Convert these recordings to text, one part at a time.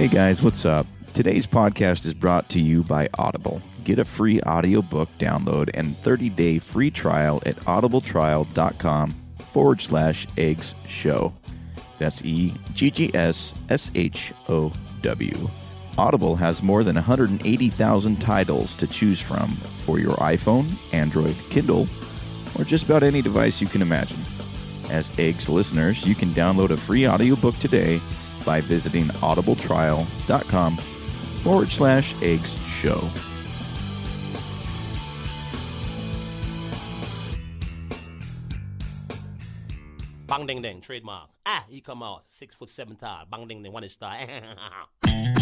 Hey guys, what's up? Today's podcast is brought to you by Audible. Get a free audiobook download and 30-day free trial at audibletrial.com/eggs show. That's EGGSSHOW. Audible has more than 180,000 titles to choose from for your iPhone, Android, Kindle, or just about any device you can imagine. As Eggs listeners, you can download a free audiobook today by visiting audibletrial.com/eggs show. Bang ding ding, trademark. He come out 6'7" tall. Bang ding ding, 1 star. Bang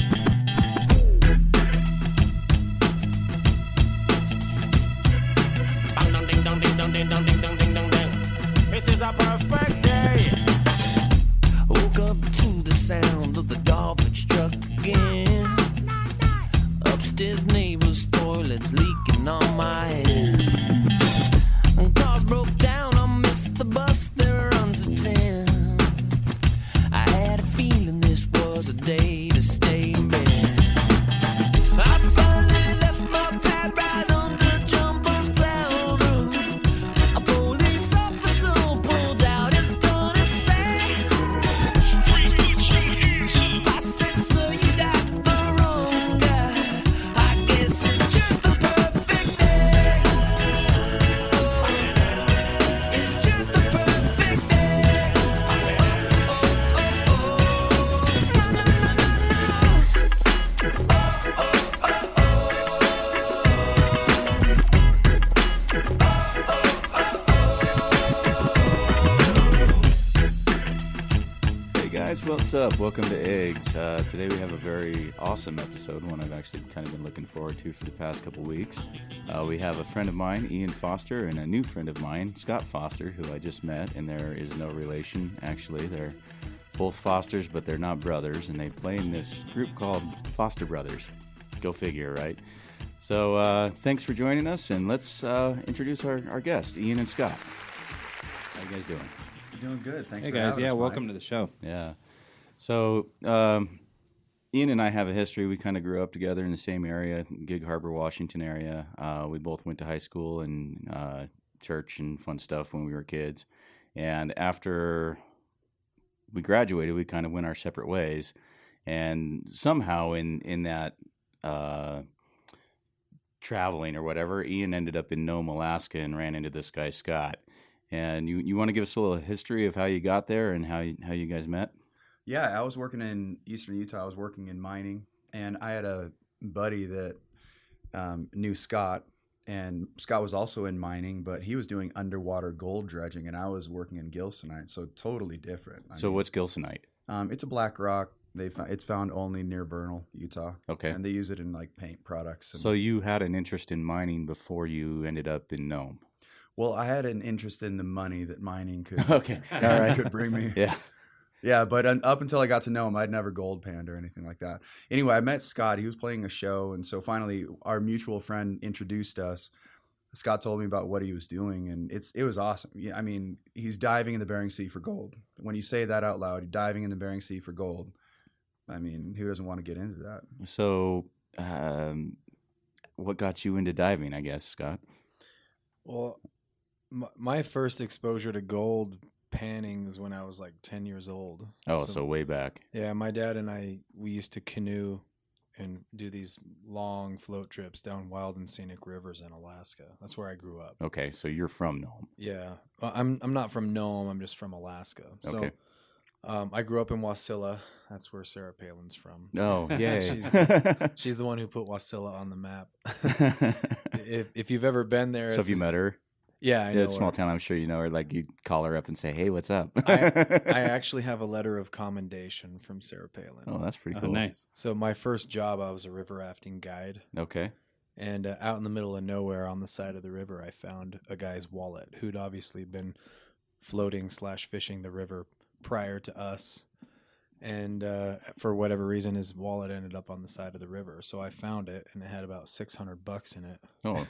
dong ding dong ding dong ding dong ding dong ding dong ding. It is a perfect day. Woke up to the sound of the garbage truck again. Upstairs neighbor's toilet's leaking on my head. Cars broke down, I missed the bus that runs at 10. I had a feeling this was a day to stay in bed. I finally left my pad right on the jumper's cloud roof. A police officer pulled out his gun and said, I said, sir, you got the wrong guy. I guess it's just a perfect day. It's just a perfect day. No, no, no, no, no. Hey guys, what's up? Welcome to Eggs. Today we have a very awesome episode, one I've actually kind of been looking forward to for the past couple weeks. We have a friend of mine, Ian Foster, and a new friend of mine, Scott Foster, who I just met, and there is no relation, actually. They're both Fosters, but they're not brothers, and they play in this group called Foster Brothers. Go figure, right? So thanks for joining us, and let's introduce our guests, Ian and Scott. How you guys doing? Doing good. Thanks Hey for guys, having yeah, us, welcome Mike. to the show. Yeah. So, Ian and I have a history. We kind of grew up together in the same area, Gig Harbor, Washington area. We both went to high school and church and fun stuff when we were kids. And after we graduated, we kind of went our separate ways. And somehow in that traveling or whatever, Ian ended up in Nome, Alaska, and ran into this guy, Scott. And you want to give us a little history of how you got there and how you guys met? Yeah, I was working in eastern Utah. I was working in mining, and I had a buddy that knew Scott, and Scott was also in mining, but he was doing underwater gold dredging, and I was working in gilsonite, so totally different. I mean, What's gilsonite? it's a black rock. It's found only near Bernal, Utah. Okay. And they use it in like paint products. So you had an interest in mining before you ended up in Nome. Well, I had an interest in the money that mining could Okay. All right. could bring me. Yeah. Yeah, but up until I got to know him, I'd never gold panned or anything like that. Anyway, I met Scott. He was playing a show, and so finally our mutual friend introduced us. Scott told me about what he was doing, and it was awesome. Yeah, I mean, he's diving in the Bering Sea for gold. When you say that out loud, diving in the Bering Sea for gold, I mean, who doesn't want to get into that? So what got you into diving, I guess, Scott? Well, my first exposure to gold panning is when I was like 10 years old. Oh, so way back. Yeah, my dad and we used to canoe and do these long float trips down wild and scenic rivers in Alaska. That's where I grew up. Okay, so you're from Nome. Yeah, I'm not from Nome. I'm just from Alaska. So Okay. I grew up in Wasilla. That's where Sarah Palin's from. Oh, yay. She's the one who put Wasilla on the map. if you've ever been there, So have you met her? Yeah, I know. Yeah, it's a small her. town. I'm sure you know her. Like, you call her up and say, hey, what's up? I actually have a letter of commendation from Sarah Palin. Oh, that's pretty cool. Nice. So my first job, I was a river rafting guide. Okay. And out in the middle of nowhere on the side of the river, I found a guy's wallet who'd obviously been floating/fishing the river prior to us. And for whatever reason, his wallet ended up on the side of the river. So I found it, and it had about $600 in it. Oh.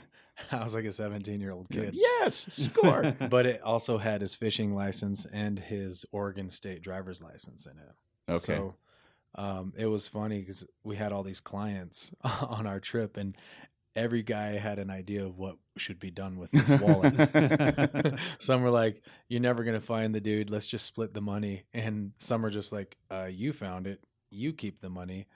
I was like a 17-year-old kid. Yes, score. But it also had his fishing license and his Oregon State driver's license in it. Okay. So It was funny because we had all these clients on our trip, and every guy had an idea of what should be done with this wallet. Some were like, "You're never gonna find the dude. Let's just split the money." And some were just like, "You found it. You keep the money."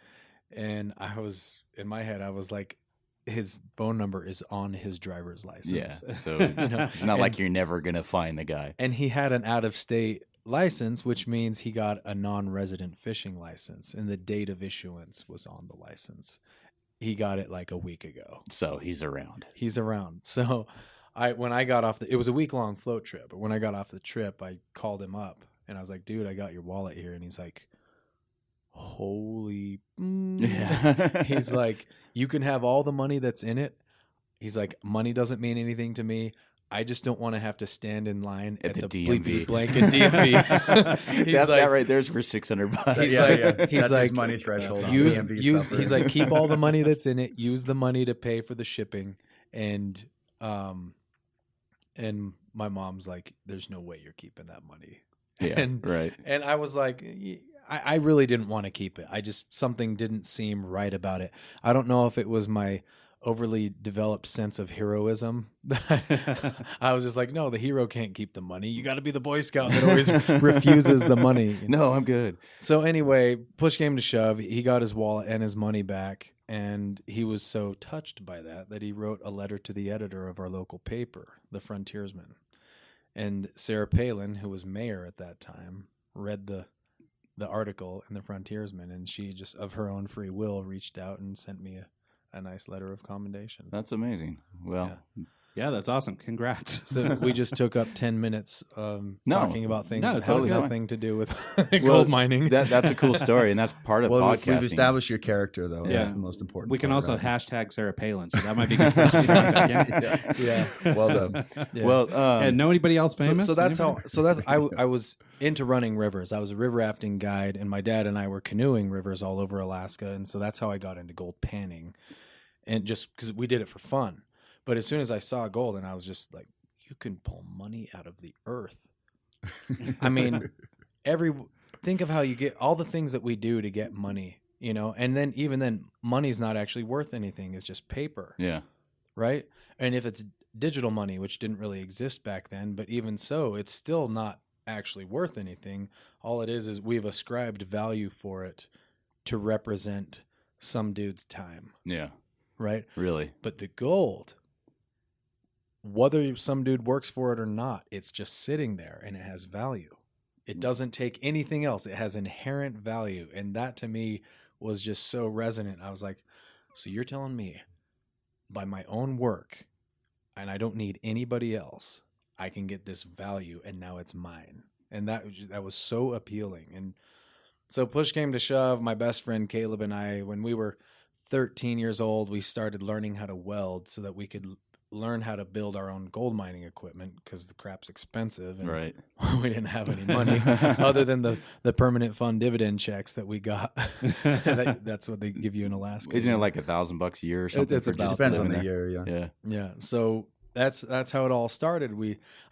And I was in my head, I was like, his phone number is on his driver's license. Yeah. So it's not and, like you're never going to find the guy. And he had an out-of-state license, which means he got a non-resident fishing license, and the date of issuance was on the license. He got it like a week ago. So he's around. He's around. So when I got off it was a week-long float trip, but when I got off the trip, I called him up and I was like, "Dude, I got your wallet here." And he's like, "Holy." He's like, "You can have all the money that's in it." He's like, "Money doesn't mean anything to me. I just don't want to have to stand in line at the DMV. bleepity blanket DMV." He's that, like, that right there's for $600. He's Yeah, like, yeah. he's That's like, his money threshold. on use, DMV use. stuff. He's like, "Keep all the money that's in it. Use the money to pay for the shipping." And my mom's like, "There's no way you're keeping that money." Yeah, and right. And I was like, I really didn't want to keep it. Something didn't seem right about it. I don't know if it was my overly developed sense of heroism. I was just like, no, the hero can't keep the money. You got to be the Boy Scout that always refuses the money. No, I'm good. So anyway, push came to shove. He got his wallet and his money back. And he was so touched by that he wrote a letter to the editor of our local paper, The Frontiersman. And Sarah Palin, who was mayor at that time, read the article in The Frontiersman, and she just of her own free will reached out and sent me a nice letter of commendation. That's amazing. Well, Yeah, that's awesome. Congrats. So we just took up 10 minutes talking about things that totally had fine. nothing to do with gold mining. That's a cool story, and that's part of Well, podcasting. we've establised your character, though. Yeah. That's the most important. We can part, also right? hashtag Sarah Palin, so that might be good for us to be thinking about. Yeah. Yeah. Well done. Yeah. Well, And know anybody else famous? So that's Anybody? how. So that's I was into running rivers. I was a river rafting guide, and my dad and I were canoeing rivers all over Alaska, and so that's how I got into gold panning, and just because we did it for fun. But as soon as I saw gold, and I was just like, you can pull money out of the earth. I mean, think of how you get all the things that we do to get money, you know, and then even then, money's not actually worth anything. It's just paper. yeah, Right. And if it's digital money, which didn't really exist back then, but even so, it's still not actually worth anything. All it is we've ascribed value for it to represent some dude's time. yeah, Right. really. But the gold, whether some dude works for it or not, it's just sitting there and it has value. It doesn't take anything else. It has inherent value. And that to me was just so resonant. I was like, so you're telling me by my own work, and I don't need anybody else, I can get this value and now it's mine. And that was so appealing. And so push came to shove. My best friend Caleb and I, when we were 13 years old, we started learning how to weld so that we could learn how to build our own gold mining equipment because the crap's expensive and Right. we didn't have any money other than the permanent fund dividend checks that we got. That's what they give you in Alaska. Isn't it like $1,000 a year or something? It's for about just Depends on living the there? year. Yeah. Yeah. Yeah. So that's how it all started.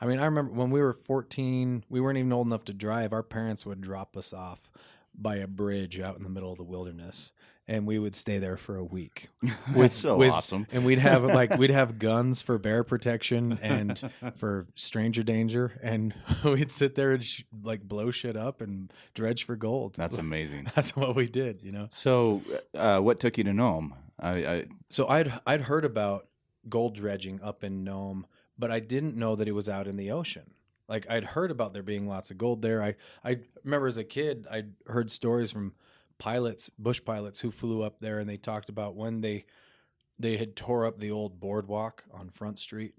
I remember when we were 14, we weren't even old enough to drive. Our parents would drop us off by a bridge out in the middle of the wilderness, and we would stay there for a week. That's so awesome. And we'd have guns for bear protection and for stranger danger, and we'd sit there and blow shit up and dredge for gold. That's amazing. That's what we did, you know. So, what took you to Nome? So I'd heard about gold dredging up in Nome, but I didn't know that it was out in the ocean. Like I'd heard about there being lots of gold there. I remember as a kid, I'd heard stories from bush pilots who flew up there, and they talked about when they had tore up the old boardwalk on Front Street.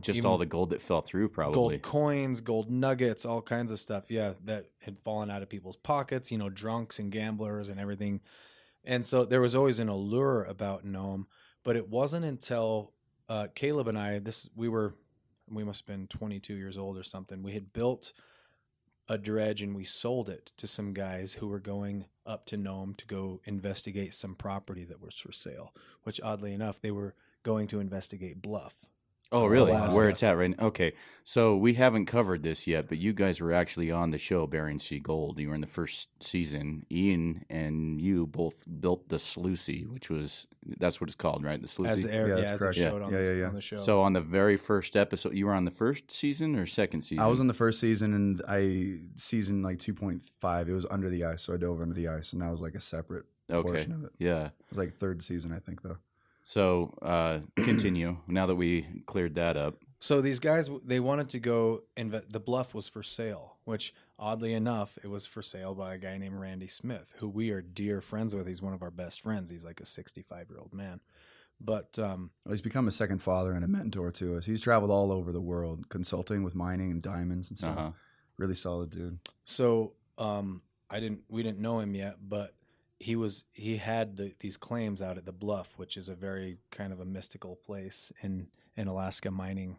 Just all the gold that fell through, probably. Gold coins, gold nuggets, all kinds of stuff. Yeah, that had fallen out of people's pockets, you know, drunks and gamblers and everything. And so there was always an allure about Nome, but it wasn't until Caleb and I, we must have been 22 years old or something. We had built a dredge and we sold it to some guys who were going up to Nome to go investigate some property that was for sale, which oddly enough, they were going to investigate Bluff. Oh, really? Alaska. Where it's at right now? Okay. So we haven't covered this yet, but you guys were actually on the show Bering Sea Gold. You were in the first season. Ian and you both built the Sluicy, that's what it's called, right? The Sluicy. As Yeah, it that's correct. showed on, Yeah. on the show. So on the very first episode, you were on the first season or second season? I was on the first season, and season like 2.5. It was under the ice, so I dove under the ice, and that was like a separate portion of it. Yeah. It was like third season, I think, though. So continue. Now that we cleared that up. So these guys, they wanted to go, the bluff was for sale, which oddly enough, it was for sale by a guy named Randy Smith, who we are dear friends with. He's one of our best friends. He's like a 65-year-old man. But Well, he's become a second father and a mentor to us. He's traveled all over the world, consulting with mining and diamonds and stuff. Really solid dude. so we didn't know him yet, but he had these claims out at the Bluff, which is a very kind of a mystical place in Alaska mining.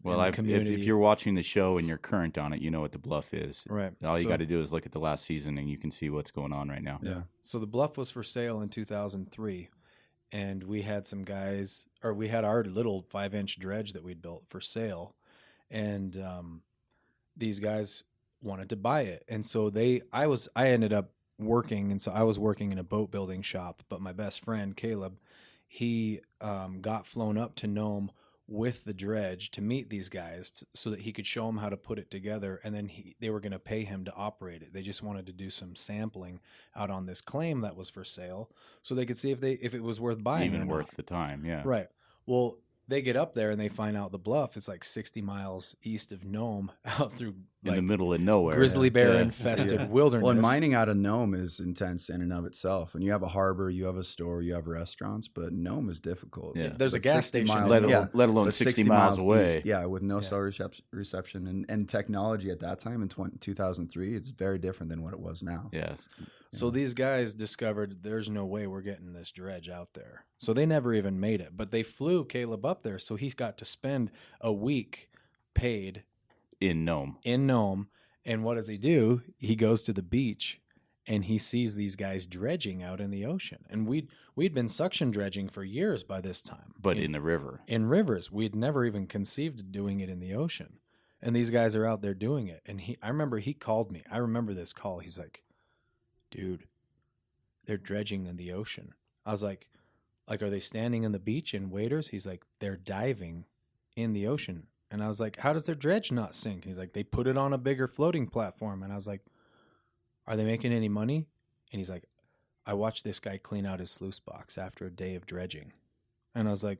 Well, if you're watching the show and you're current on it, you know what the Bluff is. Right. All you got to do is look at the last season and you can see what's going on right now. Yeah. So the Bluff was for sale in 2003, and we had we had our little 5-inch dredge that we'd built for sale, and these guys wanted to buy it, and so I ended up working, and so I was working in a boat building shop, but my best friend Caleb, he got flown up to Nome with the dredge to meet these guys so that he could show them how to put it together, and then they were going to pay him to operate it. They just wanted to do some sampling out on this claim that was for sale so they could see if it was worth buying. Even or worth not. the time, yeah. Right. Well, they get up there and they find out the Bluff is like 60 miles east of Nome, out through In the middle of nowhere. grizzly bear Yeah. infested wilderness. Well, and mining out of Nome is intense in and of itself. And you have a harbor, you have a store, you have restaurants, but Nome is difficult. Yeah. There's a But gas 60 station. miles- Let alone but 60 miles away. east, with no cell reception. And technology at that time in 2003, it's very different than what it was now. Yes. So these guys discovered there's no way we're getting this dredge out there. So they never even made it. But they flew Caleb up there, so he's got to spend a week paid In Nome. in Nome. And what does he do? He goes to the beach and he sees these guys dredging out in the ocean. And we'd been suction dredging for years by this time. But in the river. In rivers. We'd never even conceived of doing it in the ocean. And these guys are out there doing it. And I remember he called me. I remember this call. He's like, dude, they're dredging in the ocean. I was like, are they standing on the beach in waders? He's like, they're diving in the ocean. And I was like, how does their dredge not sink? He's like, they put it on a bigger floating platform. And I was like, are they making any money? And he's like, I watched this guy clean out his sluice box after a day of dredging. And I was like,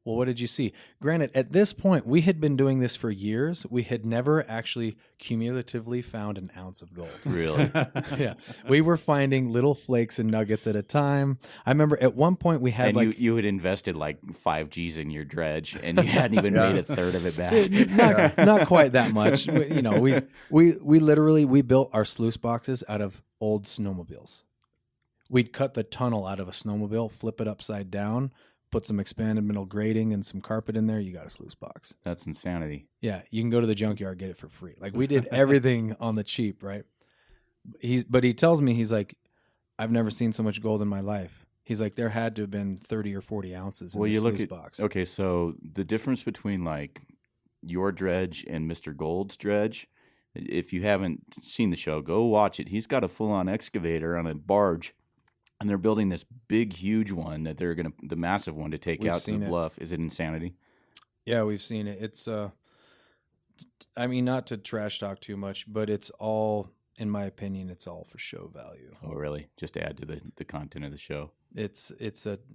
well, what did you see? Granted, at this point, we had been doing this for years. We had never actually cumulatively found an ounce of gold. Really? Yeah. We were finding little flakes and nuggets at a time. I remember at one point we had And you had invested like 5 G's in your dredge and you hadn't even made a third of it back. not quite that much. We literally built our sluice boxes out of old snowmobiles. We'd cut the tunnel out of a snowmobile, flip it upside down, put some expanded metal grating and some carpet in there, you got a sluice box. That's insanity. Yeah, you can go to the junkyard, get it for free. Like we did everything on the cheap, right? But he tells me, he's like, I've never seen so much gold in my life. He's like, there had to have been 30 or 40 ounces in the sluice box. Okay, so the difference between like your dredge and Mr. Gold's dredge, if you haven't seen the show, go watch it. He's got a full-on excavator on a barge. And they're building this big, huge one that they're the massive one to take We've out to the seen it. Bluff. Is it insanity? Yeah, we've seen it. It's, I mean, not to trash talk too much, but it's all, in my opinion, it's all for show value. Oh, really? Just to add to the content of the show. It's a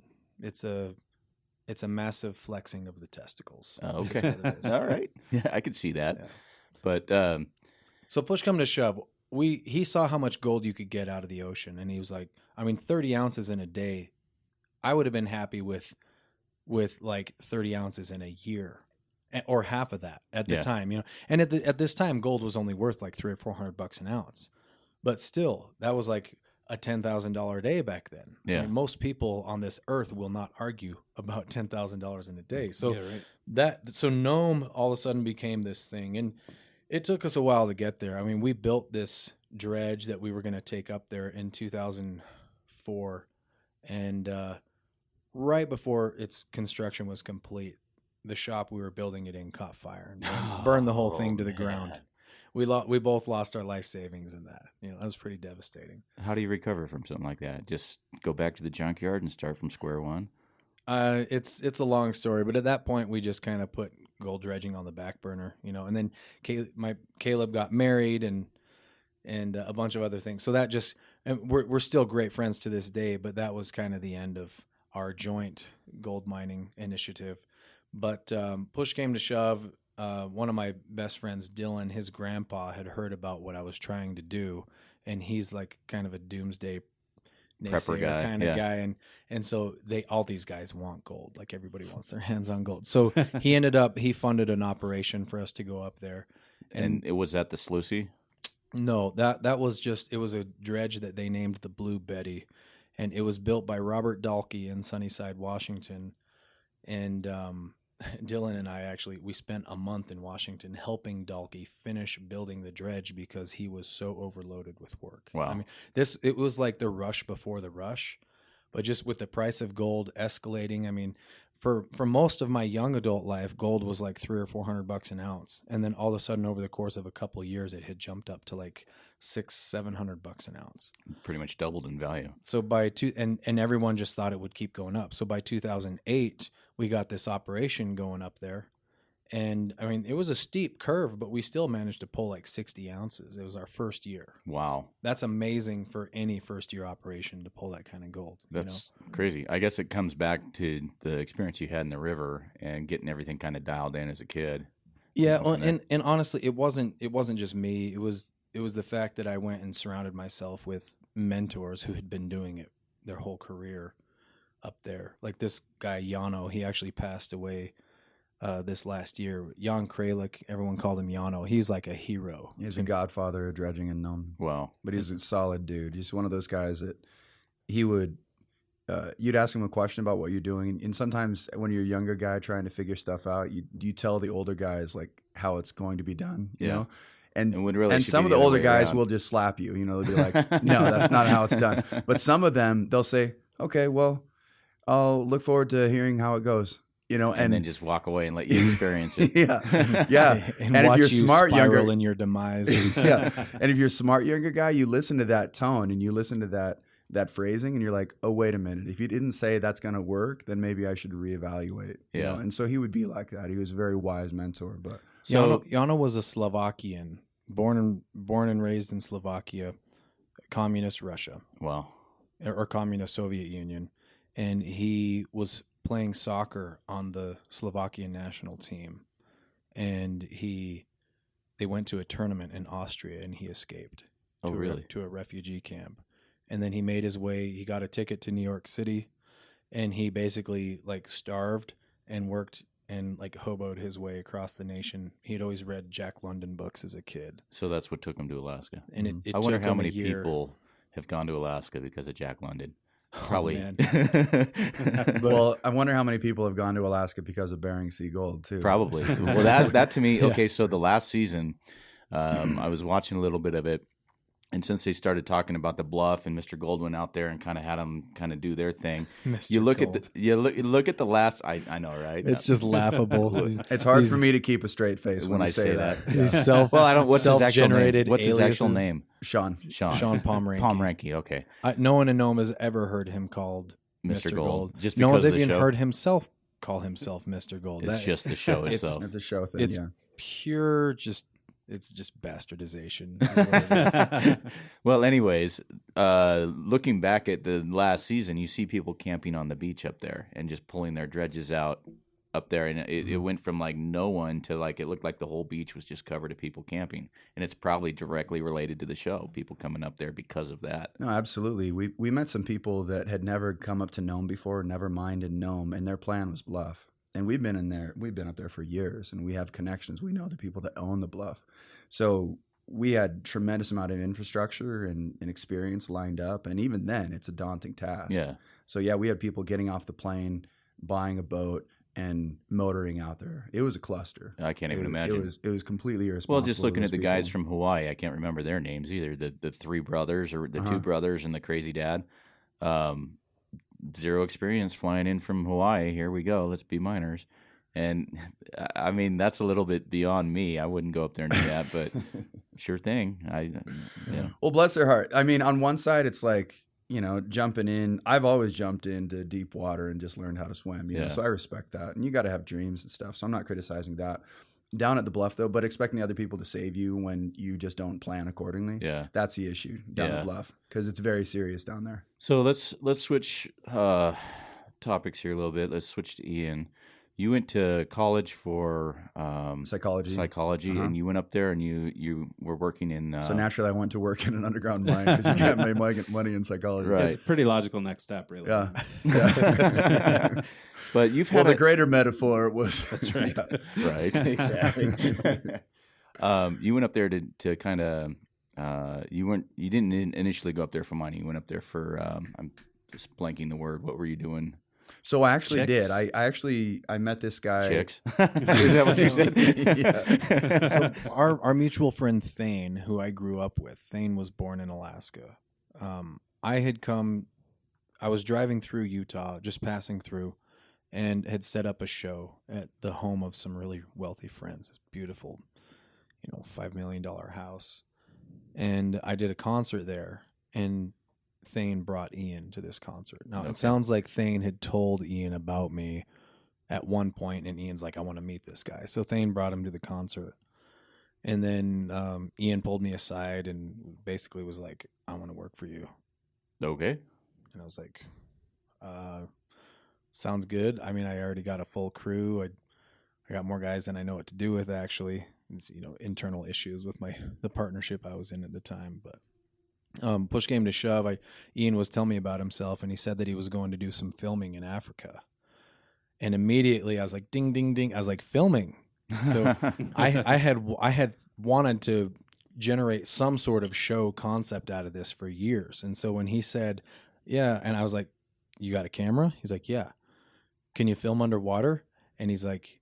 massive flexing of the testicles. Oh, is okay. what it is. All right. Yeah, I could see that. Yeah. But So push come to shove, he saw how much gold you could get out of the ocean, and he was like, I mean, 30 ounces in a day, I would have been happy with like 30 ounces in a year, or half of that at the time, And at this time, gold was only worth like $300 or $400 an ounce, but still, that was like a $10,000 a day back then. Yeah. I mean, most people on this earth will not argue about $10,000 in a day. So Yeah, right. so Nome all of a sudden became this thing, and it took us a while to get there. I mean, we built this dredge that we were going to take up there in 2004, and right before its construction was complete, the shop we were building it in caught fire and burned the whole thing to the ground. We both lost our life savings in that. That was pretty devastating. How do you recover from something like that? Just go back to the junkyard and start from square one? It's a long story, but at that point we just kind of put gold dredging on the back burner, and then Caleb got married and a bunch of other things. So that just, and we're still great friends to this day, but that was kind of the end of our joint gold mining initiative. But push came to shove. One of my best friends, Dylan, his grandpa had heard about what I was trying to do, and he's like kind of a doomsday naysayer guy, kind of guy, and so all these guys want gold, like everybody wants their hands on gold. So he funded an operation for us to go up there, and it was at the Sluicy. No, that was just, it was a dredge that they named the Blue Betty, and it was built by Robert Dahlke in Sunnyside, Washington, and Dylan and I we spent a month in Washington helping Dahlke finish building the dredge because he was so overloaded with work. Wow. I mean, it was like the rush before the rush, but just with the price of gold escalating. I mean, for most of my young adult life, gold was like $300 or $400 an ounce. And then all of a sudden over the course of a couple of years, it had jumped up to like $600-700 an ounce. Pretty much doubled in value. So and everyone just thought it would keep going up. So by 2008, we got this operation going up there. And I mean, it was a steep curve, but we still managed to pull like 60 ounces. It was our first year. Wow. That's amazing for any first year operation to pull that kind of gold. That's crazy. I guess it comes back to the experience you had in the river and getting everything kind of dialed in as a kid. Yeah. Well, and honestly, it wasn't just me. It was the fact that I went and surrounded myself with mentors who had been doing it their whole career up there. Like this guy, Yano, he actually passed away this last year. Jan Kralik, everyone called him Yano. He's like a hero. He's a godfather of dredging in Nome. Wow. But he's a solid dude. He's one of those guys that he would, you'd ask him a question about what you're doing. And sometimes when you're a younger guy trying to figure stuff out, you tell the older guys like how it's going to be done, you know? And some of the older guys will just slap you, they'll be like, no, that's not how it's done. But some of them, they'll say, okay, well, I'll look forward to hearing how it goes. And then just walk away and let you experience it. Yeah. and if watch you're you smart, spiral in your demise. Yeah. And if you're a smart younger guy, you listen to that tone and you listen to that phrasing, and you're like, oh, wait a minute. If you didn't say that's going to work, then maybe I should reevaluate. You know? And so he would be like that. He was a very wise mentor. But Jano was a Slovakian, born and raised in Slovakia, communist Russia. Wow. Or communist Soviet Union. And he was playing soccer on the Slovakian national team, and they went to a tournament in Austria, and he escaped to a refugee camp. And then he made his way, he got a ticket to New York City, and he basically like starved and worked and like hoboed his way across the nation. He'd always read Jack London books as a kid. So that's what took him to Alaska. And it I wonder took how him many a year. people have gone to Alaska because of Jack London. Probably. Oh, well, I wonder how many people have gone to Alaska because of Bering Sea Gold too. Probably. Well, that to me, okay. So the last season, I was watching a little bit of it, and since they started talking about the bluff and Mr. Gold went out there and kind of had them kind of do their thing, you look at the last. I know, right? It's just laughable. It's hard for me to keep a straight face when I say that. He's Well, I don't. What's his actual name? What's his aliases? actual name? Sean Pomeranke. Pomeranke. Okay. No one in Nome has ever heard him called Mr. Gold. Just no one's because of the even show. heard himself call himself Mr. Gold. It's just the show itself. The show thing. It's pure it's just bastardization. Is what it is. Well, anyways, looking back at the last season, you see people camping on the beach up there and just pulling their dredges out up there, and it went from like no one to like it looked like the whole beach was just covered of people camping, and it's probably directly related to the show. People coming up there because of that. No, absolutely. We met some people that had never come up to Nome before, never minded Nome, and their plan was bluff. And we've been up there for years, and we have connections. We know the people that own the bluff. So we had tremendous amount of infrastructure and experience lined up. And even then, it's a daunting task. Yeah. So we had people getting off the plane, buying a boat, and motoring out there. It was a cluster. I can't even imagine. It was completely irresponsible. Well, just looking at the guys from Hawaii, I can't remember their names either. The three brothers or the two brothers and the crazy dad. Zero experience flying in from Hawaii. Here we go. Let's be miners. And I mean, that's a little bit beyond me. I wouldn't go up there and do that, but sure thing. Well, bless their heart. I mean, on one side, it's like, jumping in. I've always jumped into deep water and just learned how to swim, you know, so I respect that. And you got to have dreams and stuff. So I'm not criticizing that. Down at the bluff, though, but expecting other people to save you when you just don't plan accordingly. Yeah. That's the issue down the bluff, because it's very serious down there. So let's switch topics here a little bit. Let's switch to Ian. You went to college for psychology, and you went up there and you were working in. So naturally, I went to work in an underground mine because you can't make money in psychology. Right, it's a pretty logical next step, really. Yeah. But you've had the greater metaphor was that's right, right, exactly. You went up there to kind of. You didn't initially go up there for money. You went up there for. I'm just blanking the word. What were you doing? So I actually did. I met this guy. Chicks. Is that what you said? So our mutual friend Thane, who I grew up with, Thane was born in Alaska. I was driving through Utah, just passing through, and had set up a show at the home of some really wealthy friends. This beautiful, $5 million house. And I did a concert there, and Thane brought Ian to this concert. Now, It sounds like Thane had told Ian about me at one point, and Ian's like, I want to meet this guy. So Thane brought him to the concert. And then Ian pulled me aside and basically was like, I want to work for you. Okay. And I was like, sounds good. I mean, I already got a full crew. I got more guys than I know what to do with, actually. It's, internal issues with the partnership I was in at the time, but push came to shove. Ian was telling me about himself, and he said that he was going to do some filming in Africa. And immediately I was like, ding, ding, ding. I was like, filming. So I had wanted to generate some sort of show concept out of this for years. And so when he said, yeah, and I was like, you got a camera? He's like, yeah. Can you film underwater? And he's like,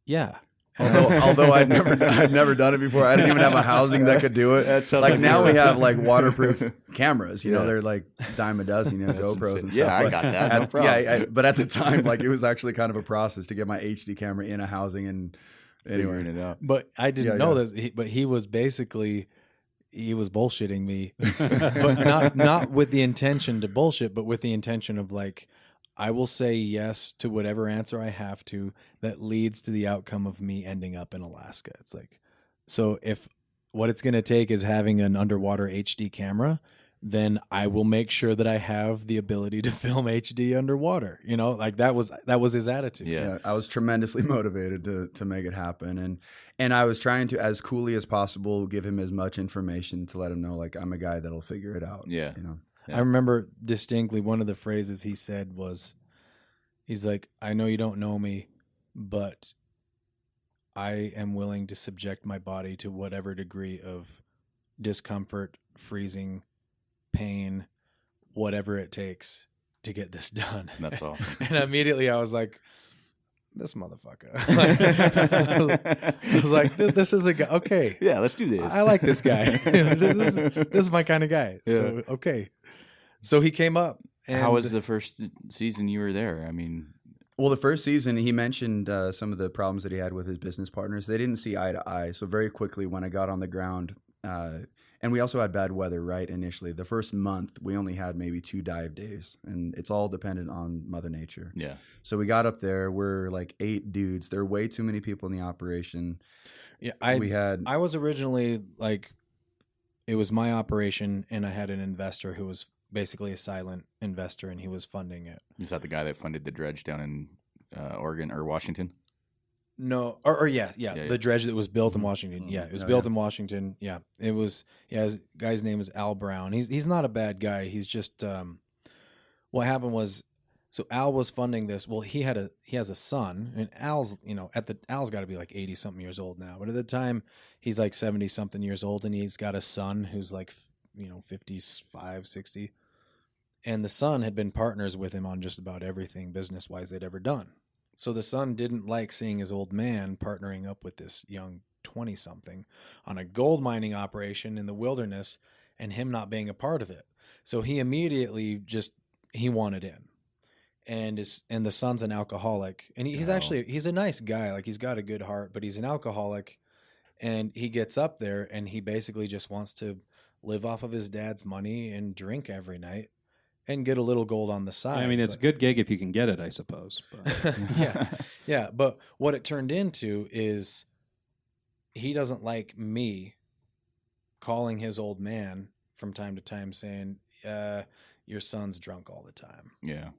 yeah. Although I've never done it before. I didn't even have a housing that could do it. Like now we have like waterproof cameras. They're like dime a dozen, GoPros and stuff. Yeah, I got that. No problem. Yeah, but at the time, like it was actually kind of a process to get my HD camera in a housing and figuring it out. But I didn't know this. But he was bullshitting me, but not with the intention to bullshit, but with the intention of like, I will say yes to whatever answer I have to that leads to the outcome of me ending up in Alaska. It's like, so if what it's going to take is having an underwater HD camera, then I will make sure that I have the ability to film HD underwater. Like that was his attitude. Yeah, I was tremendously motivated to make it happen. And I was trying to, as coolly as possible, give him as much information to let him know, like, I'm a guy that'll figure it out. Yeah. Yeah. I remember distinctly one of the phrases he said was, he's like, I know you don't know me, but I am willing to subject my body to whatever degree of discomfort, freezing, pain, whatever it takes to get this done. That's awesome. And immediately I was like, this motherfucker. I was like, this is a guy. Okay. Yeah, let's do this. I like this guy. This is my kind of guy. Yeah. So, okay. So he came up. And how was the first season you were there? I mean, well, the first season, he mentioned some of the problems that he had with his business partners. They didn't see eye to eye. So very quickly when I got on the ground, and we also had bad weather, right? Initially, the first month, we only had maybe 2 dive days, and it's all dependent on Mother Nature. Yeah. So we got up there. We're like 8 dudes. There are way too many people in the operation. Yeah, I was originally like, it was my operation, and I had an investor who was basically a silent investor, and he was funding it. Is that the guy that funded the dredge down in Oregon or Washington? No, yeah. The dredge that was built in Washington. Yeah, it was built in Washington. Yeah, it was. Yeah, his guy's name is Al Brown. He's not a bad guy. He's just what happened was, so Al was funding this. Well, he has a son, and Al's Al's got to be like 80 something years old now, but at the time he's like 70 something years old, and he's got a son who's like 55, 60, and the son had been partners with him on just about everything business wise they'd ever done. So the son didn't like seeing his old man partnering up with this young 20-something on a gold mining operation in the wilderness and him not being a part of it. So he immediately he wanted in. and the son's an alcoholic, and he's a nice guy. Like, he's got a good heart, but he's an alcoholic, and he gets up there and he basically just wants to live off of his dad's money and drink every night and get a little gold on the side. I mean, it's a good gig if you can get it, I suppose. But. Yeah. But what it turned into is he doesn't like me calling his old man from time to time saying, your son's drunk all the time. Yeah.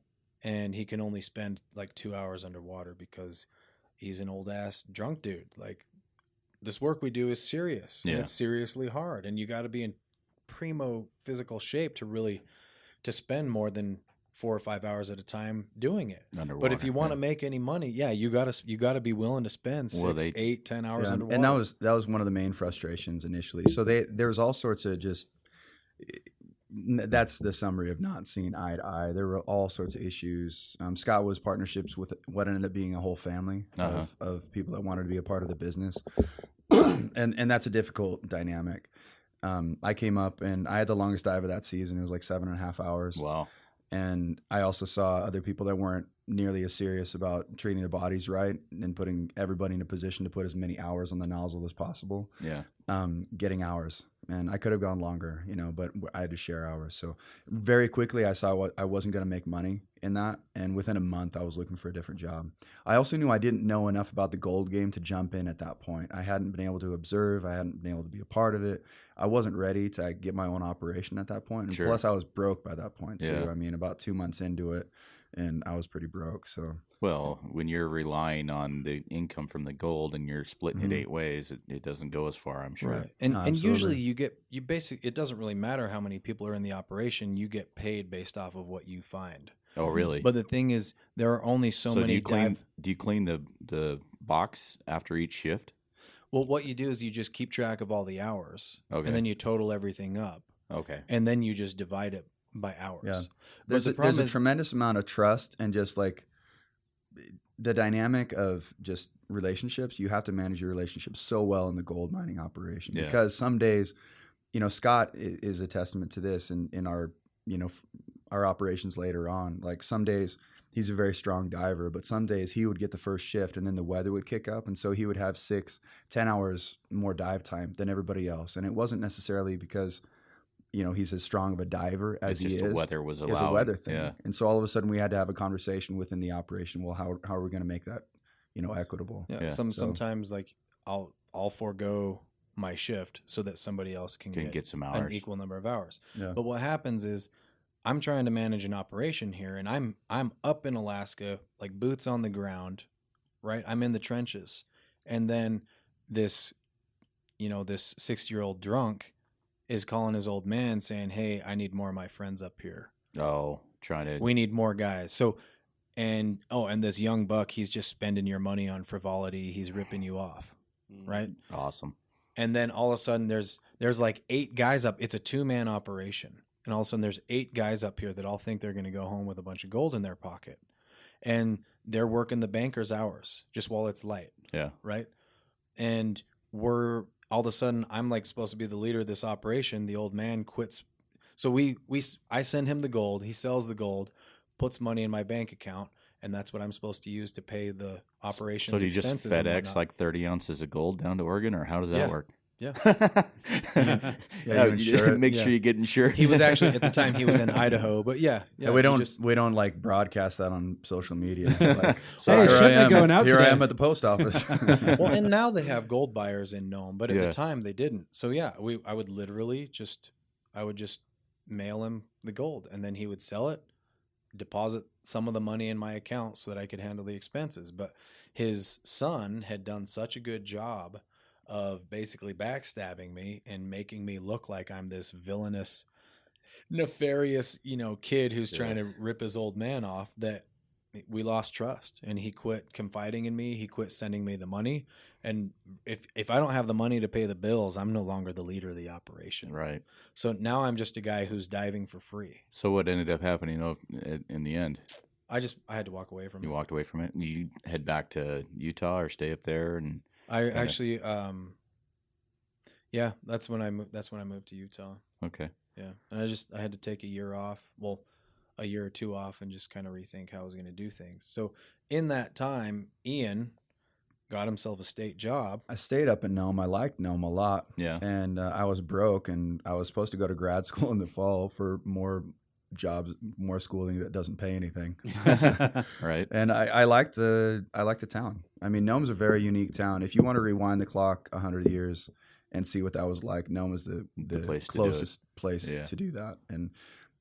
And he can only spend like 2 hours underwater because he's an old ass drunk dude. Like, this work we do is serious, and it's seriously hard, and you got to be in primo physical shape to spend more than 4 or 5 hours at a time doing it. Underwater, but if you want to make any money, you got to be willing to spend 6, 8, 10 hours underwater. And that was one of the main frustrations initially. So there was all sorts of just. That's the summary of not seeing eye to eye. There were all sorts of issues. Scott was partnerships with what ended up being a whole family of people that wanted to be a part of the business. and that's a difficult dynamic. I came up and I had the longest dive of that season. It was like 7.5 hours. Wow. And I also saw other people that weren't nearly as serious about treating their bodies right and putting everybody in a position to put as many hours on the nozzle as possible. Yeah. Getting hours. And I could have gone longer, but I had to share hours. So very quickly I saw I wasn't going to make money in that. And within a month I was looking for a different job. I also knew I didn't know enough about the gold game to jump in at that point. I hadn't been able to observe. I hadn't been able to be a part of it. I wasn't ready to get my own operation at that point. And plus I was broke by that point too. Yeah. I mean, about 2 months into it, and I was pretty broke. So, well, when you're relying on the income from the gold and you're splitting it 8 ways, it doesn't go as far, I'm sure. Right. And usually it doesn't really matter how many people are in the operation. You get paid based off of what you find. Oh, really? But the thing is, there are only so many. Do you clean the box after each shift? Well, what you do is you just keep track of all the hours, and then you total everything up. Okay. And then you just divide it by hours. Yeah. There's a tremendous amount of trust and just like the dynamic of just relationships. You have to manage your relationships so well in the gold mining operation because some days, Scott is a testament to this in our, our operations later on. Like some days he's a very strong diver, but some days he would get the first shift and then the weather would kick up. And so he would have 6-10 hours more dive time than everybody else. And it wasn't necessarily because, he's as strong of a diver as he is. The weather was allowed. It's a weather thing. Yeah. And so all of a sudden we had to have a conversation within the operation. Well, how are we going to make that, equitable? Yeah. Sometimes like I'll forego my shift so that somebody else can get some hours, an equal number of hours. Yeah. But what happens is I'm trying to manage an operation here, and I'm up in Alaska, like boots on the ground, right? I'm in the trenches, and then this 60-year-old drunk is calling his old man saying, "Hey, I need more of my friends up here. Oh, we need more guys." So, and this young buck, he's just spending your money on frivolity. He's ripping you off, right? Awesome. And then all of a sudden there's like 8 guys up. It's a 2-man operation. And all of a sudden there's 8 guys up here that all think they're going to go home with a bunch of gold in their pocket. And they're working the banker's hours just while it's light. Yeah. Right. And all of a sudden I'm like supposed to be the leader of this operation. The old man quits. So I send him the gold. He sells the gold, puts money in my bank account. And that's what I'm supposed to use to pay the operations expenses. So do you just FedEx like 30 ounces of gold down to Oregon, or how does that work? Yeah. Make sure you get insured. He was actually at the time he was in Idaho, but we don't like broadcast that on social media. Like, sorry, here I am at the post office. Well, and now they have gold buyers in Nome, but at the time they didn't. So I would literally just mail him the gold, and then he would sell it, deposit some of the money in my account so that I could handle the expenses. But his son had done such a good job of basically backstabbing me and making me look like I'm this villainous, nefarious, kid who's trying to rip his old man off, that we lost trust, and he quit confiding in me. He quit sending me the money. And if I don't have the money to pay the bills, I'm no longer the leader of the operation. Right. So now I'm just a guy who's diving for free. So what ended up happening in the end? I had to walk away from it. You walked away from it? You head back to Utah or stay up there? And actually, that's when I moved to Utah. Okay. Yeah. And I had to take a year off. Well, a year or two off and just kind of rethink how I was going to do things. So in that time, Ian got himself a state job. I stayed up in Nome. I liked Nome a lot. Yeah. And I was broke, and I was supposed to go to grad school in the fall for more jobs, more schooling that doesn't pay anything. Right. And I liked the town. I mean, Nome's a very unique town. If you want to rewind the clock 100 years and see what that was like, Nome is the place to do closest place Yeah. to do that. And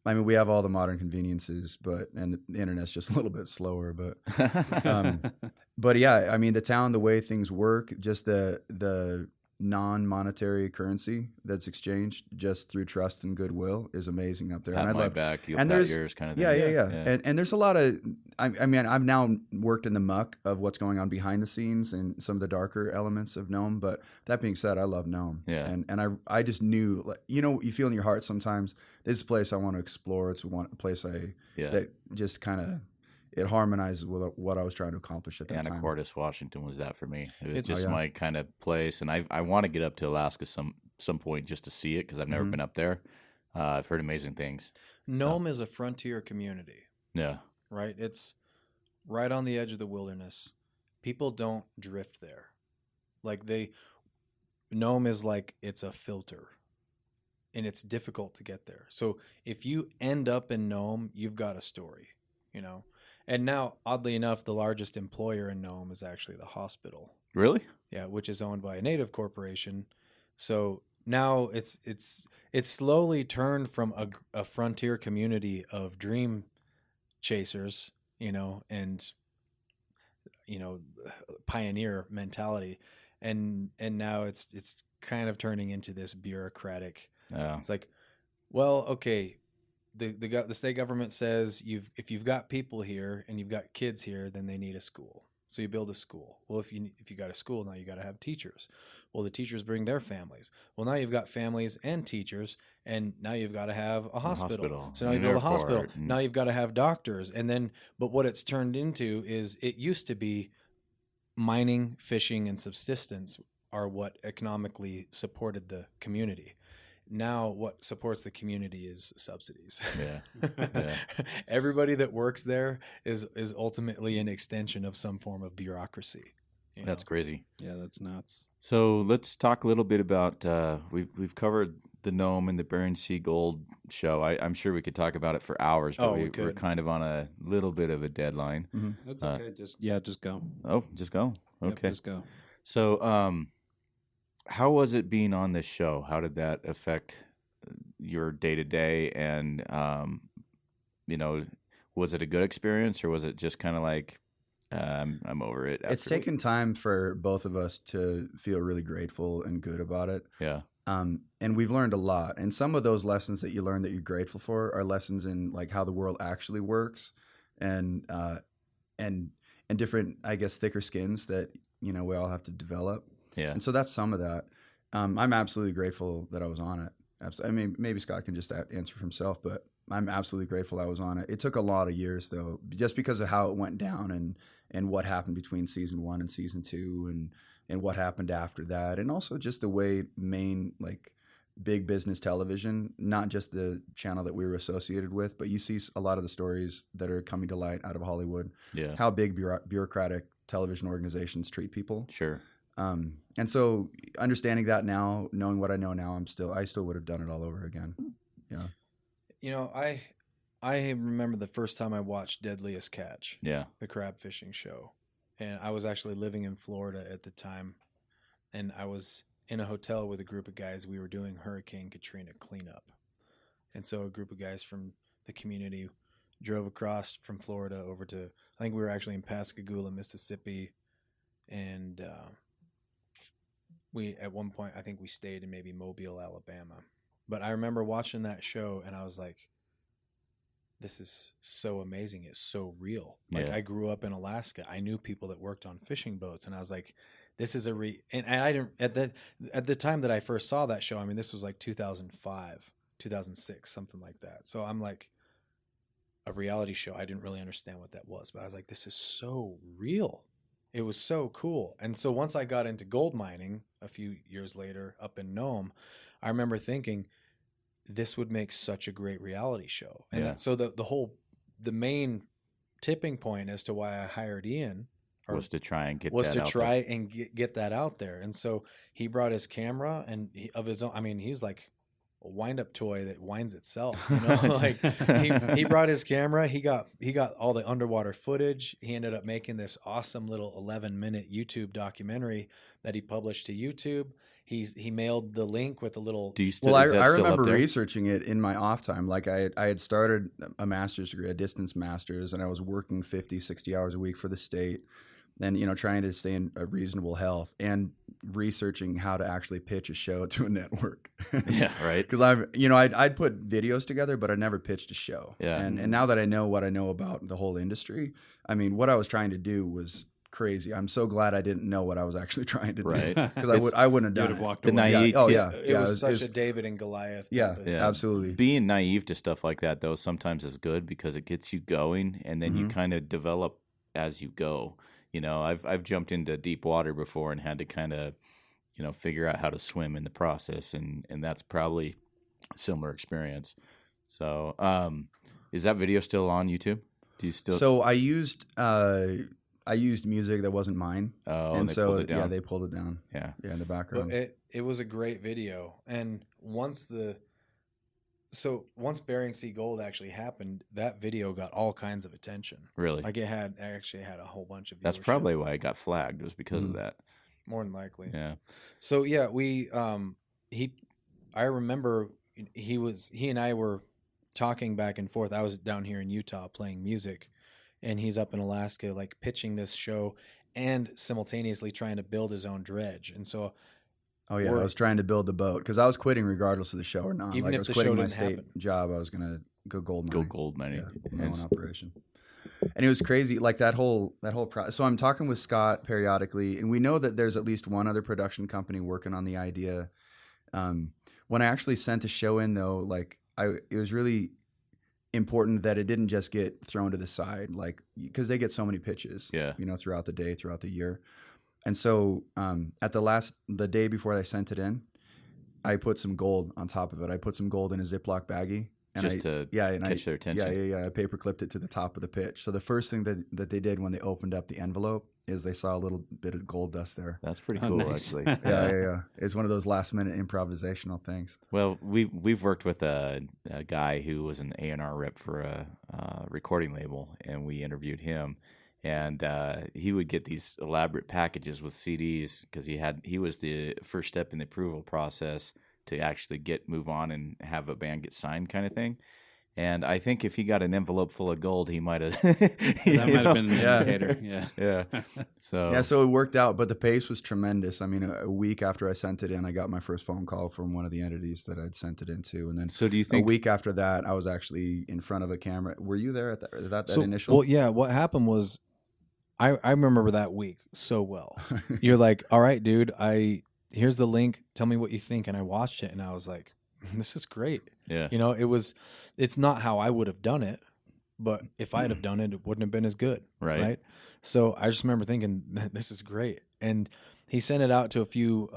I mean, we have all the modern conveniences, and the internet's just a little bit slower, but yeah, I mean, the town, the way things work, just the non-monetary currency that's exchanged just through trust and goodwill is amazing up there. Pat And my love, back, you'll and pat there's- yours kind of yeah, thing. yeah. And there's a lot of, I mean, I've now worked in the muck of what's going on behind the scenes and some of the darker elements of Nome. But that being said, I love Nome. Yeah. And I just knew, like, you feel in your heart sometimes, this is a place I want to explore. It's a place that just kind of, it harmonizes with what I was trying to accomplish at that time. Anacortes, Washington was that for me. It was It's- just my kind of place, and I want to get up to Alaska some point just to see it because I've never been up there. I've heard amazing things. Nome is a frontier community, Yeah, right? It's right on the edge of the wilderness. People don't drift there. Like Nome is like it's a filter, and it's difficult to get there. So if you end up in Nome, you've got a story, you know? And now, oddly enough, the largest employer in Nome is actually the hospital. really? Yeah, which is owned by a native corporation. So now it's slowly turned from a frontier community of dream chasers, and pioneer mentality, and now it's kind of turning into this bureaucratic. Yeah, It's like, well, okay, the state government says if you've got people here and you've got kids here, then they need a school. So you build a school. Well, if you got a school, now you got to have teachers. Well, the teachers bring their families. Well, now you've got families and teachers, and now you've got to have a hospital. So now you and build a airport, hospital. and- Now you've got to have doctors. And then, but what it's turned into is it used to be mining, fishing, and subsistence are what economically supported the community. Now what supports the community is subsidies. Yeah. Yeah. Everybody that works there is ultimately an extension of some form of bureaucracy. That's crazy. Yeah, that's nuts. So let's talk a little bit about we've covered the Nome and the Bering Sea Gold show. I'm sure we could talk about it for hours, but we we're could. kind of on a little bit of a deadline. That's okay. Just go. Oh, just go. Yep, Okay. just go. So, how was it being on this show? How did that affect your day to day? And, was it a good experience, or was it just kind of like, I'm over it? It's taken time for both of us to feel really grateful and good about it. Yeah. And we've learned a lot. And some of those lessons that you learn that you're grateful for are lessons in like how the world actually works, and different, I guess, thicker skins that, we all have to develop. Yeah. And so that's some of that. I'm absolutely grateful that I was on it. I mean, maybe Scott can just answer for himself, but I'm absolutely grateful I was on it. It took a lot of years, though, just because of how it went down and what happened between season 1 and season 2 and what happened after that. And also just the way main, like, big business television, not just the channel that we were associated with, but you see a lot of the stories that are coming to light out of Hollywood, Yeah. how big bureaucratic television organizations treat people. Sure. And so understanding that now, knowing what I know now, I still would have done it all over again. Yeah. I remember the first time I watched Deadliest Catch, Yeah. the crab fishing show. And I was actually living in Florida at the time. And I was in a hotel with a group of guys. We were doing Hurricane Katrina cleanup. And so a group of guys from the community drove across from Florida over to, I think we were actually in Pascagoula, Mississippi. And at one point, I think we stayed in maybe Mobile, Alabama. But I remember watching that show and I was like, this is so amazing. It's so real. Like, Yeah. I grew up in Alaska. I knew people that worked on fishing boats, and I was like, this is and I didn't, at the time that I first saw that show, I mean, this was like 2005, 2006, something like that. So I'm like, a reality show. I didn't really understand what that was, but I was like, this is so real. It was so cool. And so once I got into gold mining a few years later up in Nome, I remember thinking this would make such a great reality show. And Yeah. so the whole the main tipping point as to why I hired Ian was to try and get was that to out try there. and get that out there. And so he brought his camera and of his own. I mean, he's like a wind-up toy that winds itself. You know, like he brought his camera. He got all the underwater footage. He ended up making this awesome little 11-minute YouTube documentary that he published to YouTube. He mailed the link with a little. Do you still? Well, is that I still up remember there? researching it in my off time. Like I had started a master's degree, a distance master's, and I was working 50, 60 hours a week for the state and, you know, trying to stay in a reasonable health and researching how to actually pitch a show to a network. Yeah, right. Because I'd put videos together, but I never pitched a show. Yeah. And now that I know what I know about the whole industry, I mean, what I was trying to do was crazy. I'm so glad I didn't know what I was actually trying to do. Right. Because I wouldn't have You would done have it. walked The away. naive. Yeah. Oh yeah. It yeah, was such it's- a David and Goliath. Yeah. type of- Yeah. Absolutely. Being naive to stuff like that, though, sometimes is good because it gets you going, and then you kind of develop as you go. You know, I've jumped into deep water before and had to kind of, you know, figure out how to swim in the process, and that's probably a similar experience. So, is that video still on YouTube? Do you still? So I used music that wasn't mine. Oh, and they so pulled it down. yeah, they pulled it down. Yeah. Yeah, in the But background. it was a great video. And once Bering Sea Gold actually happened, that video got all kinds of attention. Really? Like it actually had a whole bunch of viewership. That's probably why it got flagged, was because of that. more than likely. Yeah. So yeah, I remember he and I were talking back and forth. I was down here in Utah playing music, and he's up in Alaska, like pitching this show and simultaneously trying to build his own dredge. And so Oh yeah, I was trying to build the boat because I was quitting regardless of the show or not. Even like, if I was the quitting show my didn't state happen. job, I was gonna go gold mining. Go gold mining. Yeah, my And own operation. And it was crazy, like that whole process. So I'm talking with Scott periodically, and we know that there's at least one other production company working on the idea. When I actually sent the show in, though, like it was really important that it didn't just get thrown to the side, like because they get so many pitches, Yeah. you know, throughout the day, throughout the year. And so at the day before I sent it in, I put some gold on top of it. I put some gold in a Ziploc baggie. And Just to catch their attention. Yeah. I paper clipped it to the top of the pitch. So the first thing that they did when they opened up the envelope is they saw a little bit of gold dust there. That's pretty Oh, cool, nice. actually. Yeah. It's one of those last minute improvisational things. Well, we've worked with a guy who was an A&R rep for a recording label, and we interviewed him. And he would get these elaborate packages with CDs because he was the first step in the approval process to actually move on and have a band get signed, kind of thing. And I think if he got an envelope full of gold, he might have. That might have been an Yeah. indicator. Yeah. Yeah. So Yeah, so it worked out, but the pace was tremendous. I mean, a week after I sent it in, I got my first phone call from one of the entities that I'd sent it into, and then So do you a think? week after that, I was actually in front of a camera. Were you there at that So, initial? well, yeah, what happened was I remember that week so well. You're like, all right, dude, here's the link. Tell me what you think. And I watched it and I was like, this is great. Yeah. You know, it's not how I would have done it, but if I'd have done it, it wouldn't have been as good. Right. So I just remember thinking, this is great. And he sent it out to a few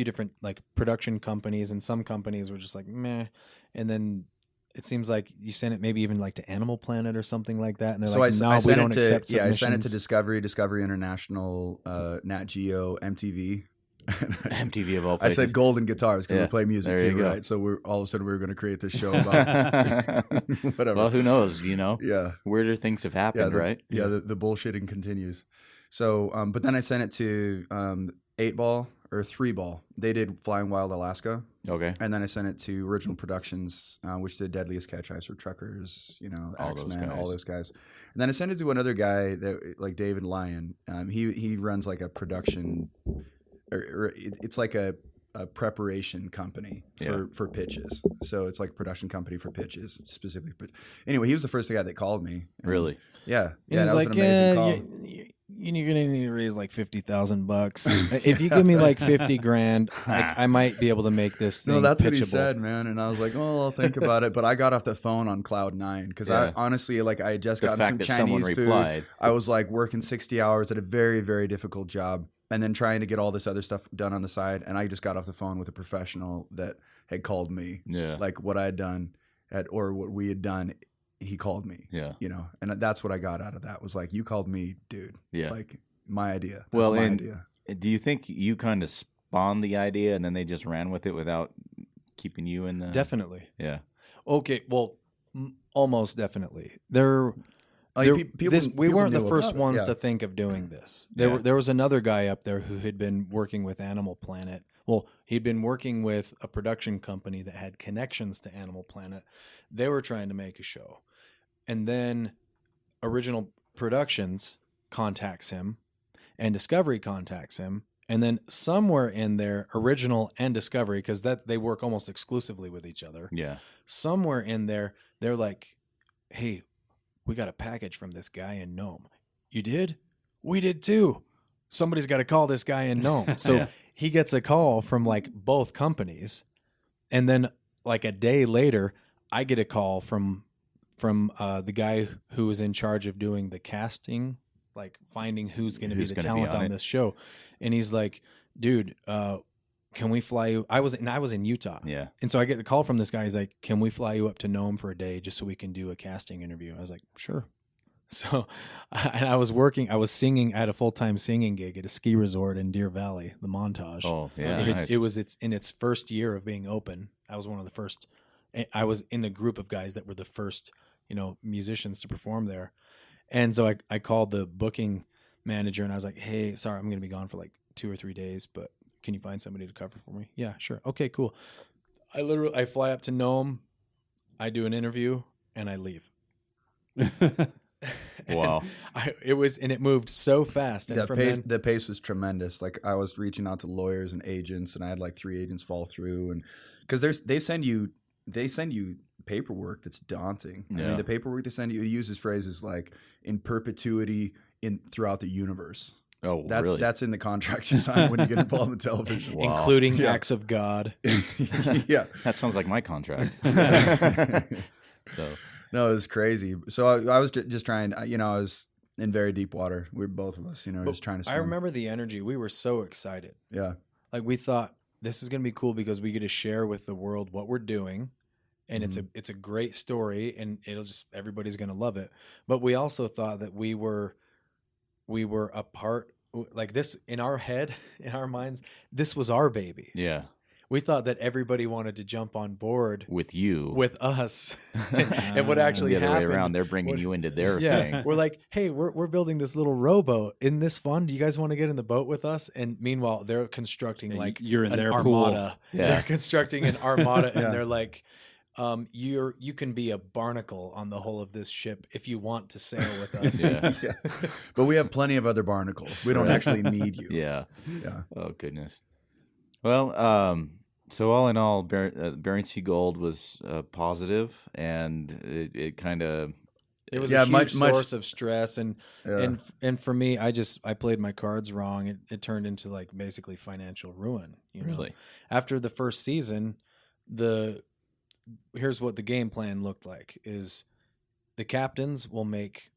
different like production companies, and some companies were just like, meh. And then it seems like you sent it maybe even like to Animal Planet or something like that. And they're like, no, we don't accept I submissions. sent it to Discovery International, Nat Geo, MTV. MTV of all I places. said golden guitars because Yeah, we play music there you too, go. right? So all of a sudden we were going to create this show about whatever. Well, who knows? You know, Yeah. weirder things have happened, right? Yeah, the bullshitting continues. So, but then I sent it to 8-Ball or 3-Ball. They did Flying Wild Alaska. Okay. And then I sent it to Original Productions, which did Deadliest Catch, Ice for Truckers, you know, All those X-Men, all guys. those guys. And then I sent it to another guy that like David Lyon. He runs like a production, or it's like a preparation company for pitches. So it's like a production company for pitches specifically. But anyway, he was the first guy that called me. And Really? Yeah. And Yeah, he's that was like, an amazing call. you're gonna need to raise like $50,000. If you give me like 50 grand, I might be able to make this thing No, that's pitchable. what he said, man. And I was like, oh, I'll think about it. But I got off the phone on cloud 9 because Yeah. I honestly, like, I had just The gotten fact some that someone Chinese food. replied. I was like working 60 hours at a very, very difficult job and then trying to get all this other stuff done on the side. And I just got off the phone with a professional that had called me, Yeah. like what I had done. or what we had done, he called me. Yeah. You know, and that's what I got out of that was like, you called me, dude. Yeah. Like my idea. That's Well, my and idea. do you think you kind of spawned the idea and then they just ran with it without keeping you in the... Definitely. Yeah. Okay. Well, almost definitely. We People weren't the knew first about it, ones yeah. to think of doing this. Yeah. There was another guy up there who had been working with Animal Planet. Well, he'd been working with a production company that had connections to Animal Planet. They were trying to make a show. And then Original Productions contacts him and Discovery contacts him. And then somewhere in there, Original and Discovery, because they work almost exclusively with each other. Yeah. Somewhere in there, they're like, hey, we got a package from this guy in Nome. You did? We did too. Somebody's got to call this guy in Nome. So Yeah. he gets a call from like both companies. And then like a day later, I get a call from the guy who was in charge of doing the casting, like finding who's going to be Who's the gonna be talent on on it. this show. And he's like, dude, can we fly you? I was in Utah. Yeah. And so I get the call from this guy. He's like, can we fly you up to Nome for a day just so we can do a casting interview? I was like, sure. So, and I was singing, I had a full-time singing gig at a ski resort in Deer Valley, the Montage. Oh, yeah. Nice. It was in its first year of being open. I was one of the first, I was in a group of guys that were the first, musicians to perform there. And so I called the booking manager and I was like, hey, sorry, I'm going to be gone for like 2 or 3 days, but can you find somebody to cover for me? Yeah, sure. Okay, cool. I fly up to Nome, I do an interview, and I leave. Wow. It moved so fast. And The pace was tremendous. Like I was reaching out to lawyers and agents, and I had like 3 agents fall through, and because they send you paperwork that's daunting. I Yeah. mean, the paperwork they send you, it uses phrases like in perpetuity throughout the universe. Oh, That's really? that's in the contracts you sign when you get involved in television. Wow. including Yeah. acts of God. Yeah. That sounds like my contract. So, No, it was crazy. So I was just trying. I was in very deep water. We were both of us, just trying to swim. I remember the energy. We were so excited. Yeah. Like we thought this is going to be cool because we get to share with the world what we're doing. And it's a great story and everybody's going to love it. But we also thought that we were a part, like this in our head, in our minds, this was our baby. yeah. We thought that everybody wanted to jump on board With you. with us. And what actually the other happened. way around, they're bringing you into their Yeah, thing. we're like, hey, we're building this little rowboat. Isn't this fun? Do you guys want to get in the boat with us? And meanwhile, they're constructing Yeah, like you're in an their armada. pool. Yeah. They're constructing an armada, Yeah. and they're like, you can be a barnacle on the hull of this ship if you want to sail with us. Yeah. Yeah. But we have plenty of other barnacles. We don't actually need you. Yeah. Yeah. Oh, goodness. Well, so all in all, Bering Sea Gold was positive, and it kind of... It was Yeah, a huge much- source of stress, and Yeah. and for me, I played my cards wrong. It turned into like basically financial ruin. Really? After the first season, here's what the game plan looked like: is the captains will make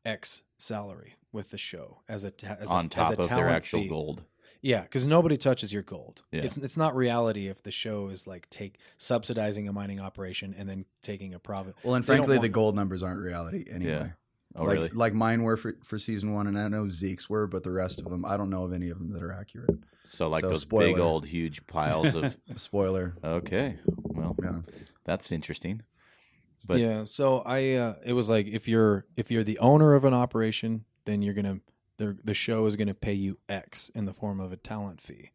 X salary with the show as on top of their talent actual fee. gold. Yeah, because nobody touches your gold. Yeah. It's not reality if the show is like subsidizing a mining operation and then taking a profit. Well, and They don't frankly, the want- gold numbers aren't reality anyway. Yeah. Oh, like, really? Like mine were for season 1, and I know Zeke's were, but the rest of them, I don't know of any of them that are accurate. So like So, those spoiler. big old huge piles of... Spoiler. Okay. Well, Yeah. that's interesting. But Yeah, so it was like if you're the owner of an operation, then the show is gonna pay you X in the form of a talent fee,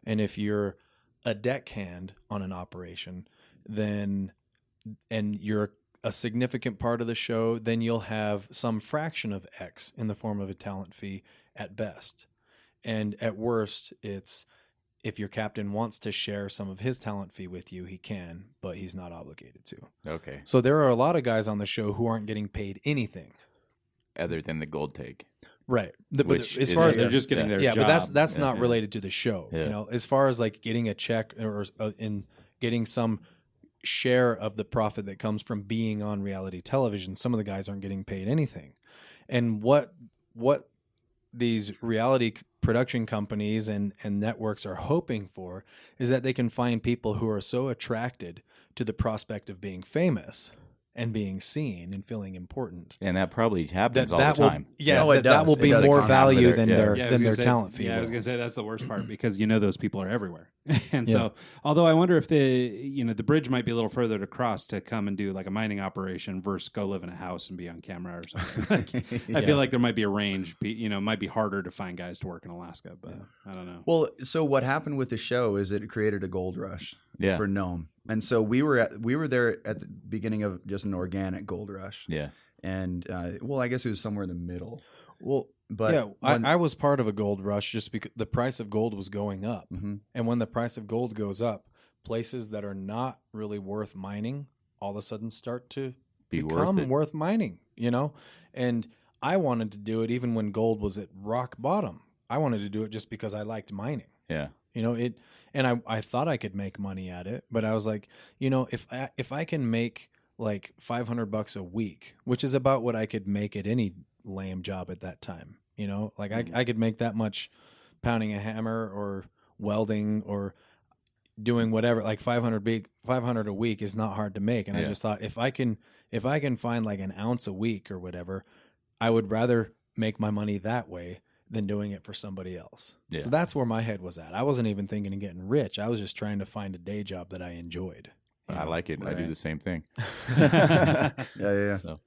and if you're a deckhand on an operation, and you're a significant part of the show, then you'll have some fraction of X in the form of a talent fee at best, and at worst, it's if your captain wants to share some of his talent fee with you, he can, but he's not obligated to. okay. So there are a lot of guys on the show who aren't getting paid anything. Other than the gold take. Right. Which As is- far as They're just getting their yeah, job. but that's Yeah, not yeah. related to the show. Yeah. As far as like getting a check or in getting some share of the profit that comes from being on reality television, some of the guys aren't getting paid anything. And what these reality production companies and networks are hoping for is that they can find people who are so attracted to the prospect of being famous and being seen and feeling important. And that probably happens all that the will, time. yeah, Oh, it that does. will It be does more constantly. value Yeah. than Yeah, their I was than gonna their say- talent fee. Yeah, I was will. gonna say that's the worst part because those people are everywhere. And Yeah. so, although I wonder if the bridge might be a little further to cross to come and do like a mining operation versus go live in a house and be on camera or something. I feel like there might be a range. It might be harder to find guys to work in Alaska, but I don't know. Well, so what happened with the show is it created a gold rush Yeah. for Nome, and so we were there at the beginning of just an organic gold rush. Yeah. And I guess it was somewhere in the middle. Well, But yeah, when- I was part of a gold rush just because the price of gold was going up. Mhm. And when the price of gold goes up, places that are not really worth mining all of a sudden start to Be worth become it. worth mining, And I wanted to do it even when gold was at rock bottom. I wanted to do it just because I liked mining. Yeah. And I thought I could make money at it, but I was like, if I can make like $500 a week, which is about what I could make at any lame job at that time, I could make that much pounding a hammer or welding or doing whatever, like 500 a week is not hard to make. And I just thought if I can find like an ounce a week or whatever, I would rather make my money that way than doing it for somebody else. Yeah. So that's where my head was at. I wasn't even thinking of getting rich. I was just trying to find a day job that I enjoyed. I like it. I do right. the same thing. yeah. So,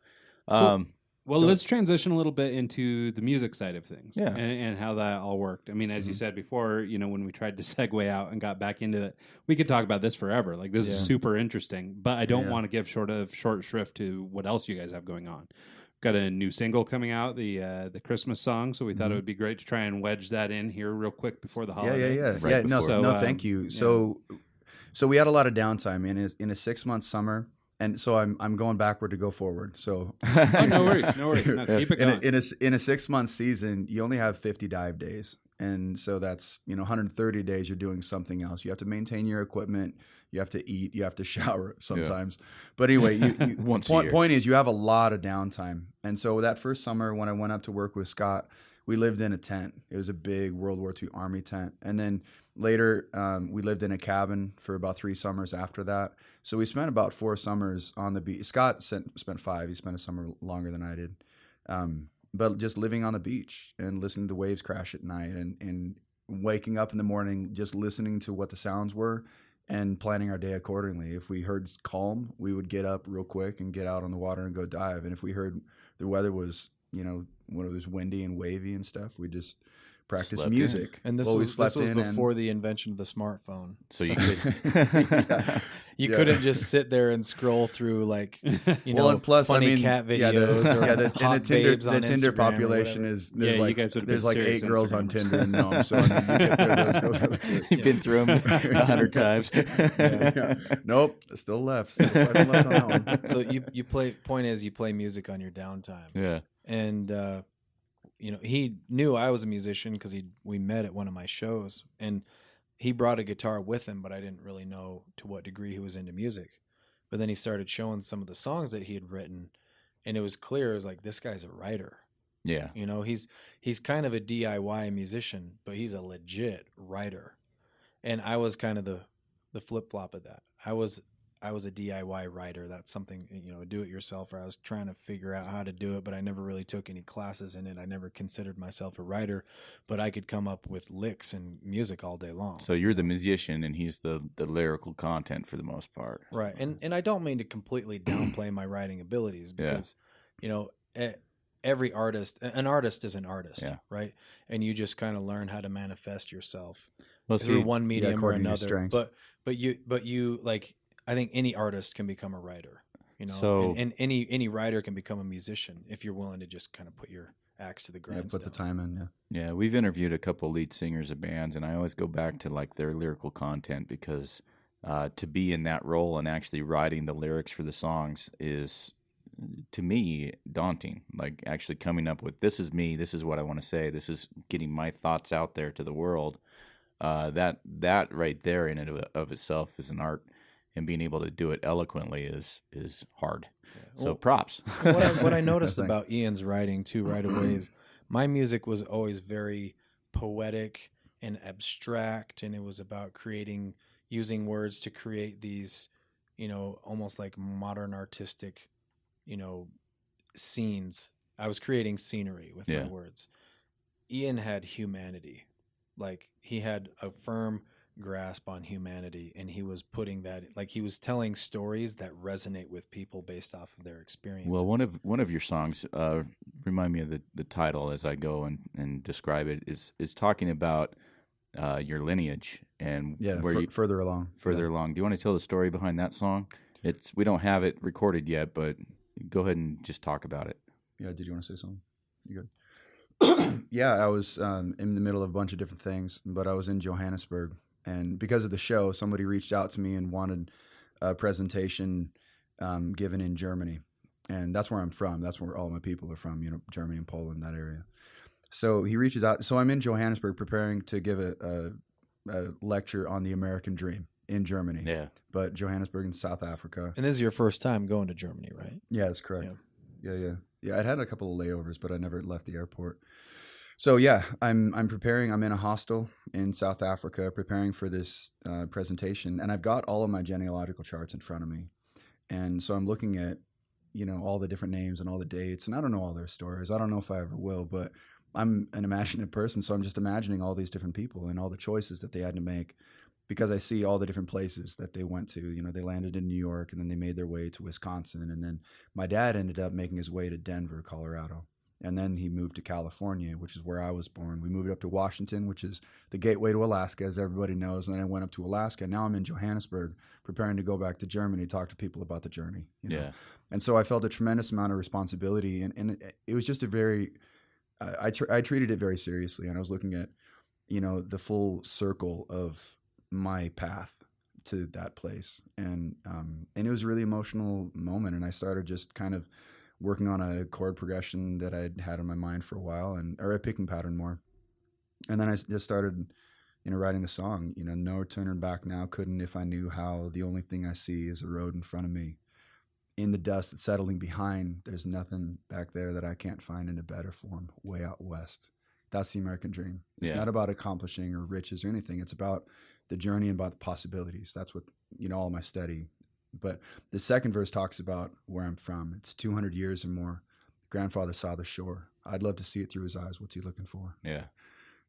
Well, let's transition a little bit into the music side of things, Yeah. and how that all worked. I mean, as you said before, when we tried to segue out and got back into it, we could talk about this forever. Like this is super interesting, but I don't want to give short shrift to what else you guys have going on. Got a new single coming out, the Christmas song, so we thought it would be great to try and wedge that in here real quick before the holiday. Yeah. Right No, before. no, thank you. So we had a lot of downtime in a 6-month summer. And so I'm going backward to go forward. So Oh, no worries. No, keep it going. in a 6-month season, you only have 50 dive days, and so that's 130 days you're doing something else. You have to maintain your equipment, you have to eat, you have to shower sometimes. But anyway, Once a year. point is you have a lot of downtime. And so that first summer when I went up to work with Scott, we lived in a tent. It was a big World War II Army tent, and then later we lived in a cabin for about 3 summers after that. So we spent about 4 summers on the beach. Scott spent 5. He spent a summer longer than I did. But just living on the beach and listening to the waves crash at night and waking up in the morning, just listening to what the sounds were and planning our day accordingly. If we heard calm, we would get up real quick and get out on the water and go dive. And if we heard the weather was, when it was windy and wavy and stuff, we just practice Slept music. And this Well, we was slept in before the invention of the smartphone. so you could. You Yeah. couldn't just sit there and scroll through And plus, funny cat videos or hot babes on the Tinder Instagram or population whatever. is there's Yeah, you like guys would've there's been like 8 serious girls on Instagrammers. Tinder and Nome, so you get those girls really quick. You've been through them 100 times. Yeah. Nope, still left. Still swiping left on that one. So you play music on your downtime. Yeah. And he knew I was a musician because we met at one of my shows, and he brought a guitar with him, but I didn't really know to what degree he was into music. But then he started showing some of the songs that he had written, and it was clear, it was like, this guy's a writer. Yeah. He's kind of a DIY musician, but he's a legit writer. And I was kind of the flip flop of that. I was a DIY writer. That's something, do it yourself, or I was trying to figure out how to do it, but I never really took any classes in it. I never considered myself a writer, but I could come up with licks and music all day long. So you're the musician and he's the lyrical content for the most part. Right. And I don't mean to completely downplay my writing abilities because, every artist, an artist is an artist, Yeah. right? And you just kind of learn how to manifest yourself Well, through see, one medium or according to your another. strengths. But you like, I think any artist can become a writer, So- and any writer can become a musician if you're willing to just kind of put your axe to the Yeah, grindstone. put the time in. Yeah. Yeah, we've interviewed a couple lead singers of bands, and I always go back to like their lyrical content because to be in that role and actually writing the lyrics for the songs is, to me, daunting. Like actually coming up with, this is me, this is what I want to say, this is getting my thoughts out there to the world. That right there in and of itself is an art, and being able to do it eloquently is hard. So Well, props. what I noticed Thanks. about Ian's writing too right away is my music was always very poetic and abstract, and it was about using words to create these, almost like modern artistic, scenes. I was creating scenery with my words. Ian had humanity. Like, he had a firm grasp on humanity, and he was putting that, like, he was telling stories that resonate with people based off of their experiences. Well, one of your songs, remind me of the title as I go and describe it, is talking about your lineage and further along. Further along. Do you want to tell the story behind that song? We don't have it recorded yet, but go ahead and just talk about it. Yeah. Did you want to say something? You good? Yeah, I was in the middle of a bunch of different things, but I was in Johannesburg, and because of the show, somebody reached out to me and wanted a presentation given in Germany, and that's where I'm from. That's where all my people are from, Germany and Poland, that area. So he reaches out. So I'm in Johannesburg preparing to give a lecture on the American dream in Germany. Yeah. But Johannesburg in South Africa. And this is your first time going to Germany, right? Yeah, that's correct. Yeah, I'd had a couple of layovers, but I never left the airport. So yeah, I'm preparing. I'm in a hostel in South Africa preparing for this presentation, and I've got all of my genealogical charts in front of me, and so I'm looking at all the different names and all the dates, and I don't know all their stories. I don't know if I ever will, but I'm an imaginative person, so I'm just imagining all these different people and all the choices that they had to make, because I see all the different places that they went to. They landed in New York, and then they made their way to Wisconsin, and then my dad ended up making his way to Denver, Colorado. And then he moved to California, which is where I was born. We moved up to Washington, which is the gateway to Alaska, as everybody knows. And then I went up to Alaska. Now I'm in Johannesburg, preparing to go back to Germany to talk to people about the journey. Yeah. And so I felt a tremendous amount of responsibility. And it was just a very, I treated it very seriously. And I was looking at, the full circle of my path to that place. And it was a really emotional moment. And I started just kind of working on a chord progression that I'd had in my mind for a while, or a picking pattern more. And then I just started, writing the song, no turning back now, couldn't if I knew how, the only thing I see is a road in front of me. In the dust that's settling behind, there's nothing back there that I can't find in a better form, way out west. That's the American dream. It's not about accomplishing or riches or anything. It's about the journey and about the possibilities. That's what, all my study. But the second verse talks about where I'm from. It's 200 years or more. Grandfather saw the shore. I'd love to see it through his eyes. What's he looking for? Yeah.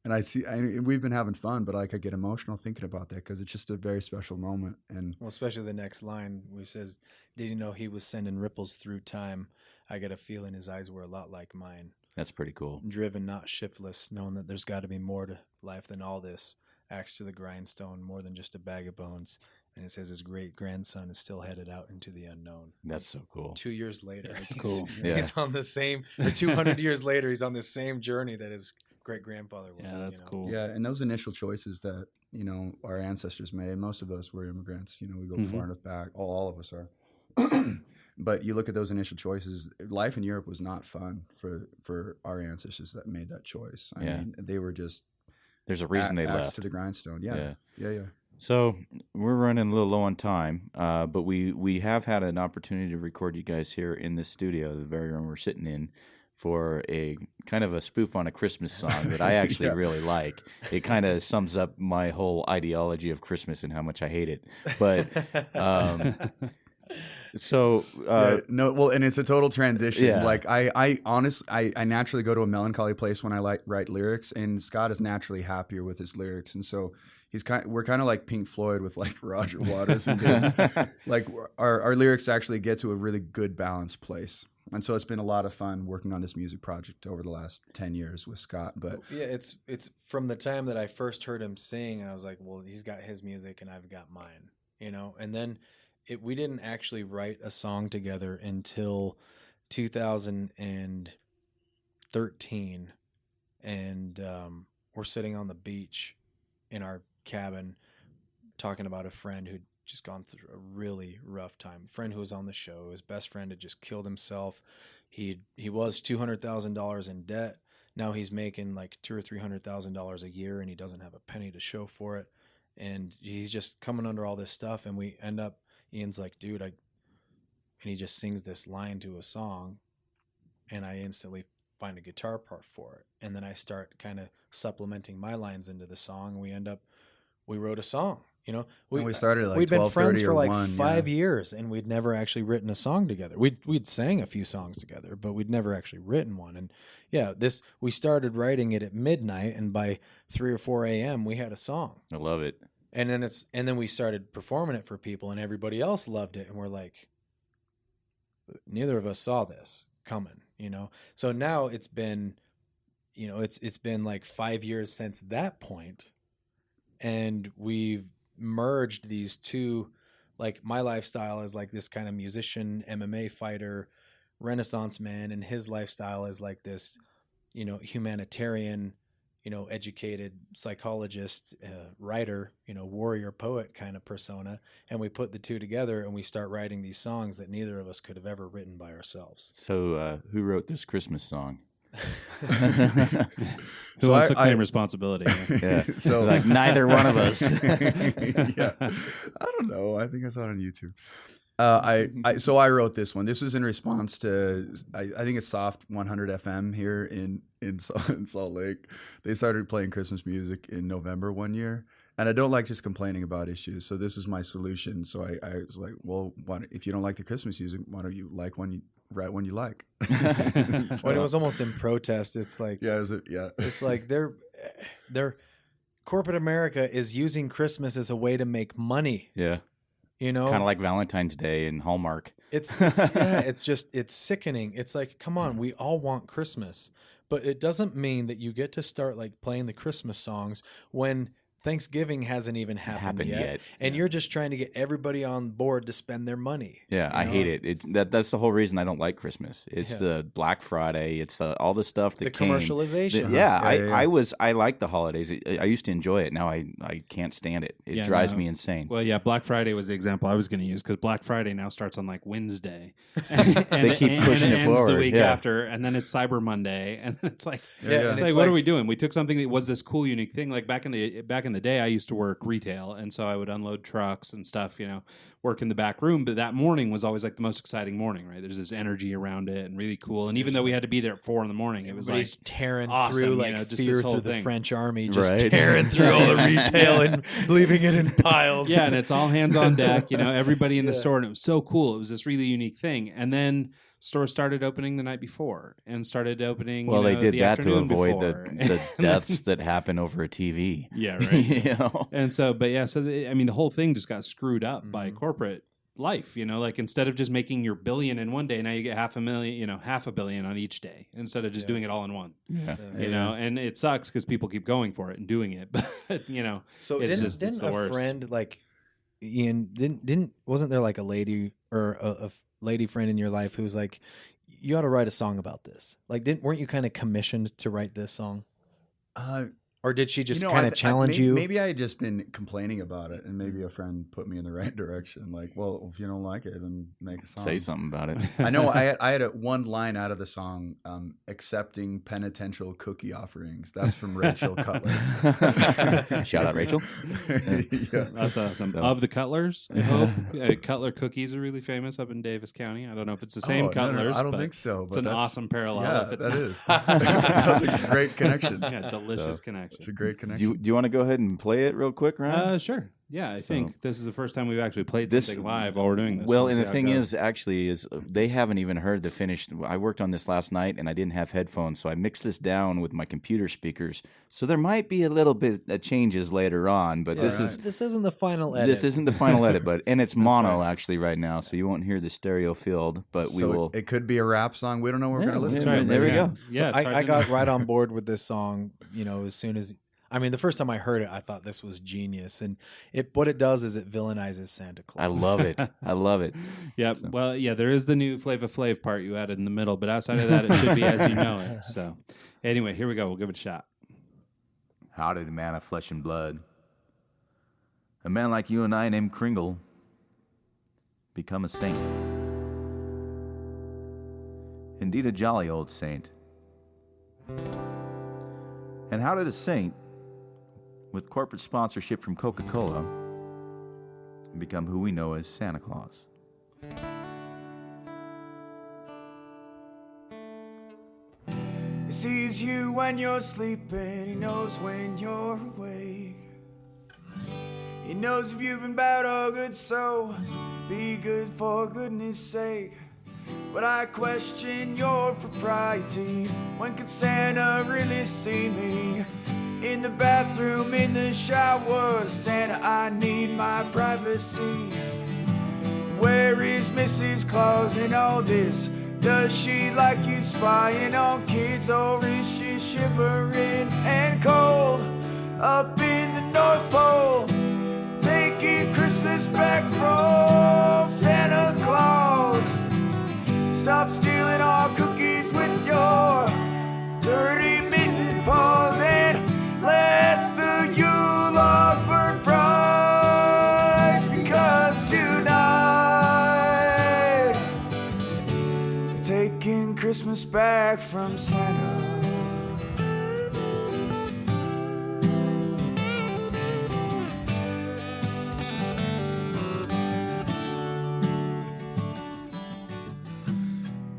And we've been having fun, but I get emotional thinking about that, because it's just a very special moment. And especially the next line where he says, "Did you know he was sending ripples through time? I got a feeling his eyes were a lot like mine." That's pretty cool. Driven, not shiftless, knowing that there's got to be more to life than all this. Axe to the grindstone, more than just a bag of bones. And it says his great-grandson is still headed out into the unknown. That's so cool. 2 years later. That's cool. He's on the same, 200 years later, he's on the same journey that his great-grandfather was. Yeah, that's cool. Yeah, and those initial choices that, our ancestors made, most of us were immigrants. We go far enough back. All of us are. But you look at those initial choices, life in Europe was not fun for our ancestors that made that choice. I mean, they were just... There's a reason they left. To the grindstone. Yeah. So we're running a little low on time, but we have had an opportunity to record you guys here in this studio, the very room we're sitting in, for a kind of a spoof on a Christmas song that I actually really like. It kind of sums up my whole ideology of Christmas and how much I hate it. But and it's a total transition. Yeah. Like I honestly, I naturally go to a melancholy place when I write lyrics, and Scott is naturally happier with his lyrics, and so we're kind of like Pink Floyd with like Roger Waters, and like our lyrics actually get to a really good balanced place. And so it's been a lot of fun working on this music project over the last 10 years with Scott. But yeah, it's from the time that I first heard him sing, and I was like, well, he's got his music and I've got mine, and then we didn't actually write a song together until 2013. And we're sitting on the beach in our cabin talking about a friend who'd just gone through a really rough time. A friend who was on the show, his best friend had just killed himself. He was $200,000 in debt. Now he's making like $200,000 or $300,000 a year, and he doesn't have a penny to show for it. And he's just coming under all this stuff. And we end up, Ian's like, dude, and he just sings this line to a song, and I instantly find a guitar part for it. And then I start kind of supplementing my lines into the song. And we wrote a song, you know, we started at like we'd been 12:30 friends for or like 1, 5 years, and we'd never actually written a song together. We'd sang a few songs together, but we'd never actually written one. And yeah, we started writing it at midnight, and by 3 or 4 a.m. we had a song. I love it. And then we started performing it for people, and everybody else loved it. And we're like, neither of us saw this coming, you know? So now it's been, you know, it's been like 5 years since that point, and we've merged these two. Like, my lifestyle is like this kind of musician, MMA fighter, Renaissance man, and his lifestyle is like this, you know, humanitarian, you know, educated psychologist, writer, you know, warrior poet kind of persona. And we put the two together, and we start writing these songs that neither of us could have ever written by ourselves. So who wrote this Christmas song? Who wants to claim responsibility? Yeah. So like neither one of us. Yeah. I don't know. I think I saw it on YouTube. So I wrote this one. This was in response to I think it's Soft 100 FM here in Salt Lake. They started playing Christmas music in November one year, and I don't like just complaining about issues. So this is my solution. So I was like, well, if you don't like the Christmas music, why don't you write one you like? When it was almost in protest, it's like, it's like they're corporate America is using Christmas as a way to make money. Yeah. You know, kind of like Valentine's Day and Hallmark. It's sickening. It's like, come on, we all want Christmas, but it doesn't mean that you get to start like playing the Christmas songs when Thanksgiving hasn't even happened yet. And you're just trying to get everybody on board to spend their money. Yeah, I hate it. That's the whole reason I don't like Christmas. It's the Black Friday. It's all the stuff that the commercialization. I like the holidays. I used to enjoy it. Now I can't stand it. It drives me insane. Well, yeah, Black Friday was the example I was going to use, because Black Friday now starts on like Wednesday. And they keep pushing it ends forward. the week after, and then it's Cyber Monday, and then it's like, what are we doing? We took something that was this cool, unique thing. Like back in the day, I used to work retail, and so I would unload trucks and stuff, you know, work in the back room. But that morning was always like the most exciting morning, right? There's this energy around it and really cool. And even though we had to be there at 4 a.m, it was like tearing awesome, through, like, you know, just fear this whole through the thing. French army, just tearing through all the retail and leaving it in piles. Yeah, and it's all hands on deck, you know, everybody in the store, and it was so cool. It was this really unique thing. And then stores started opening the night before and started opening. Well, they did the that to avoid before. the deaths that happen over a TV. Yeah, right. You know? And so, but yeah, so the whole thing just got screwed up by corporate life. You know, like instead of just making your billion in one day, now you get $500 million on each day instead of just doing it all in one. Yeah. You know, and it sucks because people keep going for it and doing it, but you know, So it's didn't the a worst. friend like Ian wasn't there like a lady or a lady friend in your life who was like, you ought to write a song about this? Like, weren't you kind of commissioned to write this song? Or did she just kind of challenge you? Maybe I had just been complaining about it, and maybe a friend put me in the right direction. Like, well, if you don't like it, then make a song. Say something about it. I know I had one line out of the song, accepting penitential cookie offerings. That's from Rachel Cutler. Shout out, Rachel. Yeah. That's awesome. So. Of the Cutlers, I hope. Cutler cookies are really famous up in Davis County. I don't know if it's the same Cutlers. No, I don't but think so. It's an awesome parallel. Yeah, if it's that is. That was a great connection. Yeah, delicious connection. It's a great connection. Do you want to go ahead and play it real quick, Ryan? Sure. Yeah, I think this is the first time we've actually played something live while we're doing this. Well, We'll and see the how it thing goes. is they haven't even heard the finished. I worked on this last night, and I didn't have headphones, so I mixed this down with my computer speakers. So there might be a little bit of changes later on, but this isn't the final edit. This isn't the final edit, and it's mono actually right now, so you won't hear the stereo field, but we will. It could be a rap song. We don't know what we're going to listen right. to. There we go. Yeah, I got right on board with this song, you know, as soon as. I mean, the first time I heard it, I thought this was genius, and what it does is it villainizes Santa Claus. I love it. I love it. Yep. So. Well, yeah, there is the new Flava Flav part you added in the middle, but outside of that, it should be as you know it. So, anyway, here we go. We'll give it a shot. How did a man of flesh and blood, a man like you and I named Kringle, become a saint? Indeed, a jolly old saint. And how did a saint, with corporate sponsorship from Coca-Cola, become who we know as Santa Claus? sees you when you're sleeping. He knows when you're awake. He knows if you've been bad or good, so be good for goodness sake. But I question your propriety. When could Santa really see me? In the bathroom, in the shower. Santa, I need my privacy. Where is Mrs. Claus in all this? Does she like you spying on kids, or is she shivering and cold up in the North Pole, taking Christmas back from Santa Claus? Stop stealing our cookies with your dirty mitten paws and let the Yule log burn bright, because tonight we're taking Christmas back from Santa.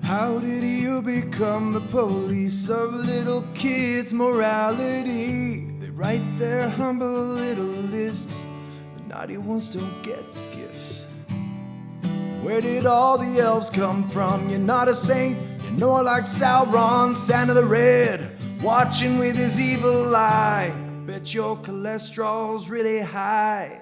How did you become the police of little kids' morality? They write their humble little lists. The naughty ones don't get the gifts. Where did all the elves come from? You're not a saint, you're more like Sauron, Santa the Red, watching with his evil eye. Bet your cholesterol's really high.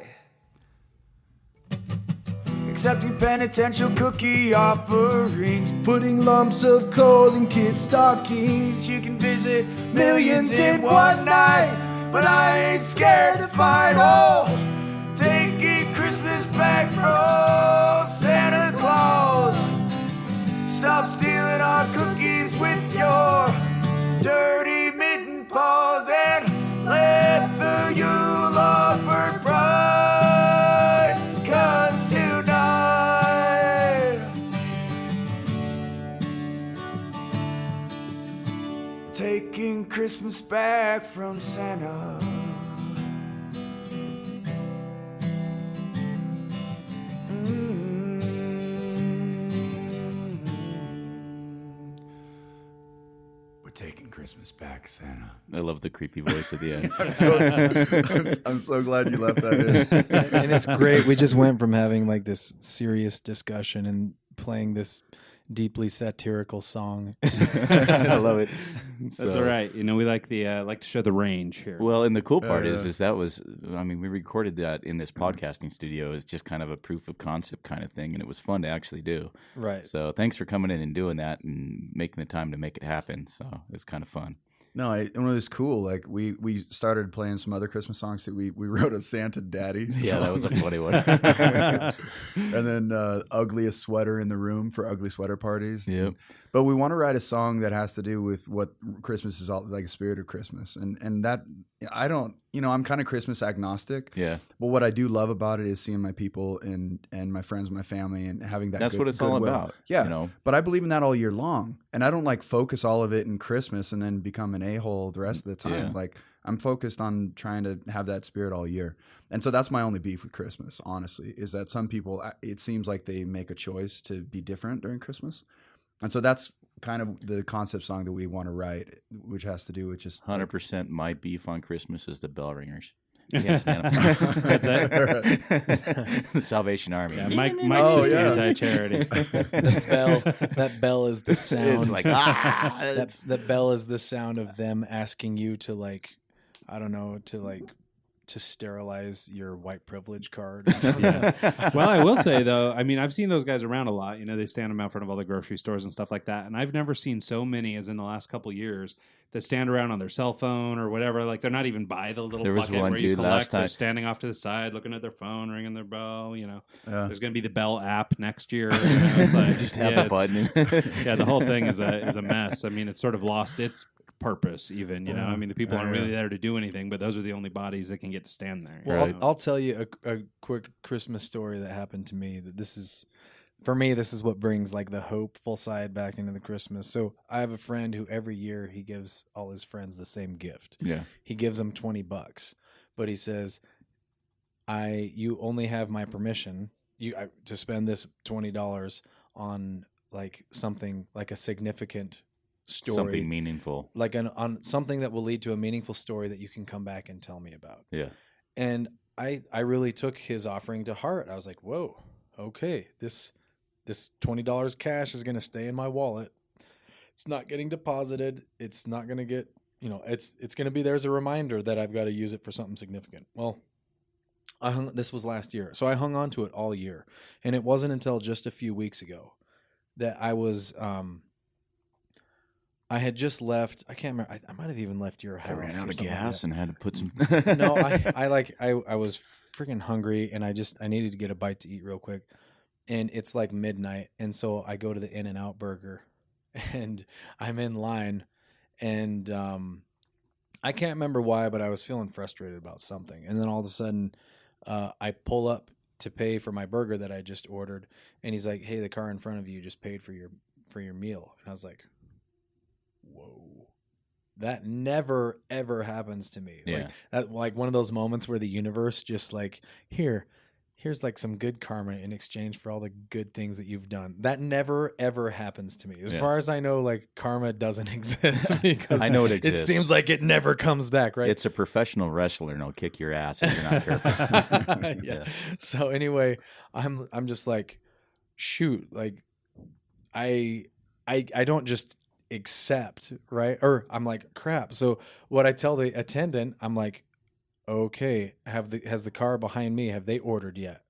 Accepting penitential cookie offerings, putting lumps of coal in kids' stockings. You can visit millions in one night, but I ain't scared to fight. Oh, taking Christmas back from Santa Claus. Stop stealing our cookies with your dirty mitten paws and let the Yule log burn bright, 'cause taking Christmas back from Santa. We're taking Christmas back, Santa. I love the creepy voice at the end. I'm so glad you left that in. And it's great. We just went from having like this serious discussion and playing this deeply satirical song. I love it. That's all right. You know, we like to show the range here. Well, and the cool part is that was, I mean, we recorded that in this podcasting studio as just kind of a proof of concept kind of thing, and it was fun to actually do. Right. So thanks for coming in and doing that and making the time to make it happen. So it's kind of fun. No, it was cool. Like we started playing some other Christmas songs too. We wrote a Santa Daddy. Yeah, that was a funny one. And then ugliest sweater in the room for ugly sweater parties. Yep. But we want to write a song that has to do with what Christmas is all like, the spirit of Christmas. And that I don't, I'm kind of Christmas agnostic. Yeah. But what I do love about it is seeing my people and my friends, my family, and having that. That's what it's all goodwill. about. Yeah. But I believe in that all year long. And I don't like focus all of it in Christmas and then become an a-hole the rest of the time. Yeah. Like I'm focused on trying to have that spirit all year. And so that's my only beef with Christmas, honestly, is that some people, it seems like they make a choice to be different during Christmas. And so that's kind of the concept song that we want to write, which has to do with just 100% my beef on Christmas is the bell ringers. Can't stand them. That's it. The Salvation Army. Yeah, Mike's just anti-charity. That bell is the sound. It's like, that bell is the sound of them asking you to to sterilize your white privilege card. Well, I will say though, I mean, I've seen those guys around a lot. They stand them out front of all the grocery stores and stuff like that. And I've never seen so many as in the last couple of years that stand around on their cell phone or whatever. Like they're not even by the little There was bucket one where you dude collect. last time. They're standing off to the side, looking at their phone, ringing their bell. There's going to be the Bell app next year. It's like just have the button. Yeah, the whole thing is a mess. I mean, it's sort of lost its purpose even, I mean, the people aren't really there to do anything, but those are the only bodies that can get to stand there. Well, I'll tell you a quick Christmas story that happened to me that this is what brings like the hopeful side back into the Christmas. So I have a friend who every year he gives all his friends the same gift. Yeah. He gives them $20, but he says, you only have my permission to spend this $20 on like something like a significant story, something meaningful, like on something that will lead to a meaningful story that you can come back and tell me about. Yeah. And I really took his offering to heart. I was like, whoa, okay, this $20 cash is going to stay in my wallet. It's not getting deposited. It's not going to get, it's going to be there as a reminder that I've got to use it for something significant. Well, this was last year. So I hung on to it all year. And it wasn't until just a few weeks ago that I was, I had just left. I can't remember. I might have even left your house. I ran out or of something like gas that. and had to put some. No, I was freaking hungry and I needed to get a bite to eat real quick. And it's like midnight. And so I go to the In-N-Out Burger and I'm in line and I can't remember why, but I was feeling frustrated about something. And then all of a sudden I pull up to pay for my burger that I just ordered. And he's like, hey, the car in front of you just paid for your meal. And I was like, whoa, that never ever happens to me. Yeah. Like one of those moments where the universe just like, here's like some good karma in exchange for all the good things that you've done. That never ever happens to me. As far as I know, like karma doesn't exist because I know it exists. It seems like it never comes back, right? It's a professional wrestler and he'll kick your ass if you're not careful. Yeah. So anyway, I'm just like, shoot, like I don't just accept, right? Or I'm like, crap. So what I tell the attendant, I'm like, okay, has the car behind me, have they ordered yet?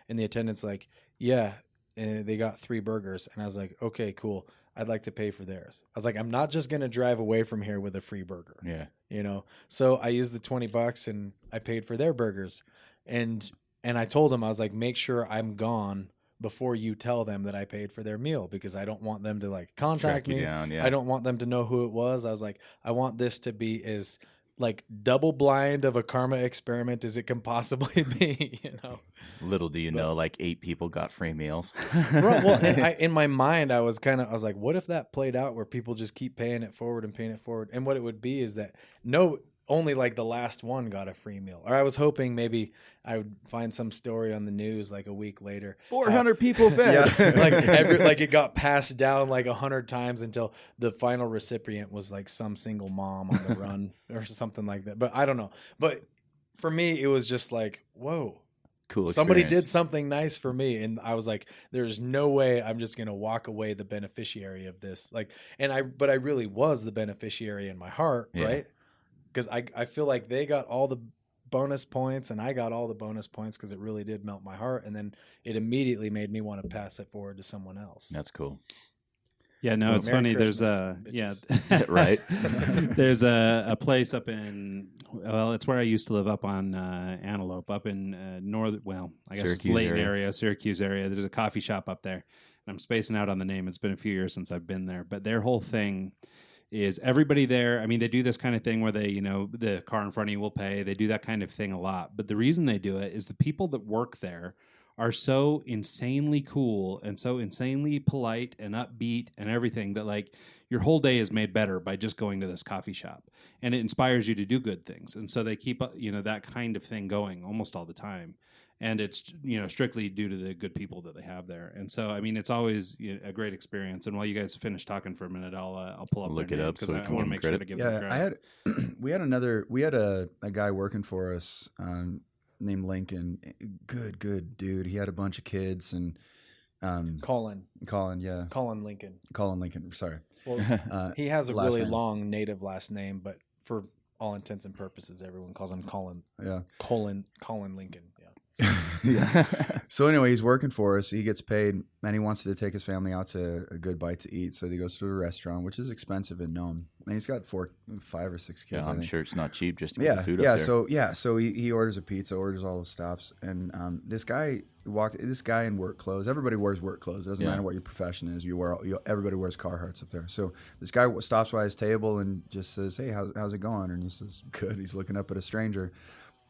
And the attendant's like, yeah, and they got 3 burgers. And I was like, okay, cool. I'd like to pay for theirs. I was like, I'm not just going to drive away from here with a free burger. Yeah. So I used the $20 and I paid for their burgers. And I told them, I was like, make sure I'm gone before you tell them that I paid for their meal, because I don't want them to like contact me. Down, yeah. I don't want them to know who it was. I was like, I want this to be as like double blind of a karma experiment as it can possibly be, Little do you know, like 8 people got free meals. Well, and in my mind, I was like, what if that played out where people just keep paying it forward? And what it would be is that only like the last one got a free meal. Or I was hoping maybe I would find some story on the news like a week later. 400 people fed. like it got passed down like 100 times until the final recipient was like some single mom on the run or something like that. But I don't know. But for me, it was just like, whoa. Cool. Somebody did something nice for me. And I was like, there's no way I'm just going to walk away the beneficiary of this. But I really was the beneficiary in my heart. Yeah. Right. Because I feel like they got all the bonus points and I got all the bonus points because it really did melt my heart. And then it immediately made me want to pass it forward to someone else. That's cool. Yeah, no, it's Merry funny. Christmas, Right. There's a place up in, it's where I used to live up on Antelope, up in Syracuse area. There's a coffee shop up there. And I'm spacing out on the name. It's been a few years since I've been there. But their whole thing is everybody there. I mean, they do this kind of thing where they, the car in front of you will pay. They do that kind of thing a lot. But the reason they do it is the people that work there are so insanely cool and so insanely polite and upbeat and everything that like your whole day is made better by just going to this coffee shop, and it inspires you to do good things. And so they keep that kind of thing going almost all the time. And it's, strictly due to the good people that they have there. And so, I mean, it's always a great experience. And while you guys finish talking for a minute, I'll pull up look their it name up because so I want to make sure to give them credit. We had a guy working for us named Lincoln. Good dude. He had a bunch of kids and Colin, yeah. Colin Lincoln. Sorry. Well, he has a really name. long native last name, but for all intents and purposes, everyone calls him Colin. Yeah. Colin Lincoln. Yeah. Yeah. So anyway, he's working for us. He gets paid, and he wants to take his family out to a good bite to eat. So he goes to a restaurant, which is expensive in Nome. And he's got 5 or 6 kids. Yeah, I'm sure it's not cheap just to get the food up there. So he orders a pizza, orders all the stops, and this guy in work clothes. Everybody wears work clothes. It doesn't matter what your profession is. Everybody wears Carhartts up there. So this guy stops by his table and just says, "Hey, how's it going?" And he says, "Good." He's looking up at a stranger.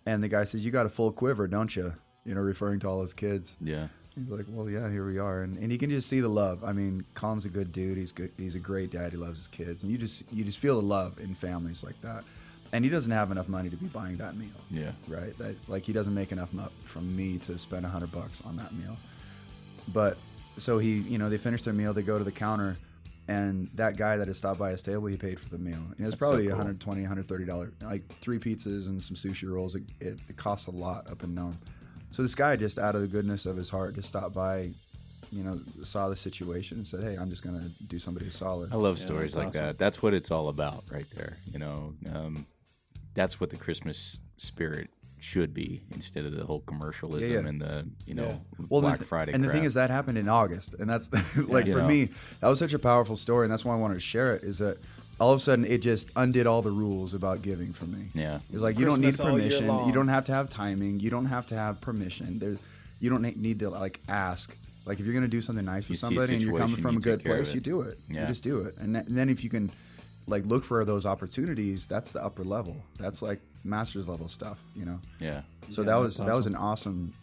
And the guy says, "You got a full quiver, don't you?" Referring to all his kids. Yeah. He's like, "Well, yeah, here we are." And you can just see the love. I mean, Colin's a good dude. He's good. He's a great dad. He loves his kids. And you just feel the love in families like that. And he doesn't have enough money to be buying that meal. Yeah. Right? He doesn't make enough from me to spend $100 on that meal. But so they finish their meal, they go to the counter, And that guy that had stopped by his table, he paid for the meal. And it was probably $120, $130. Like 3 pizzas and some sushi rolls. It costs a lot up in Nome. So this guy just out of the goodness of his heart just stopped by, saw the situation and said, hey, I'm just going to do somebody a solid. I love stories like that. That's what it's all about right there. That's what the Christmas spirit should be, instead of the whole commercialism and the Black Friday and crap. The thing is, that happened in August, and that's like for me, that was such a powerful story, and that's why I wanted to share it. Is that all of a sudden it just undid all the rules about giving for me. Yeah, it's like you don't need Christmas all year permission, long. you don't have to have timing, you don't have to have permission. You don't need to like ask. Like if you're gonna do something nice for somebody and you're coming from a good place, you do it. Yeah. You just do it, and then if you can like look for those opportunities, that's the upper level. That's like master's level stuff, Yeah. So that was an awesome,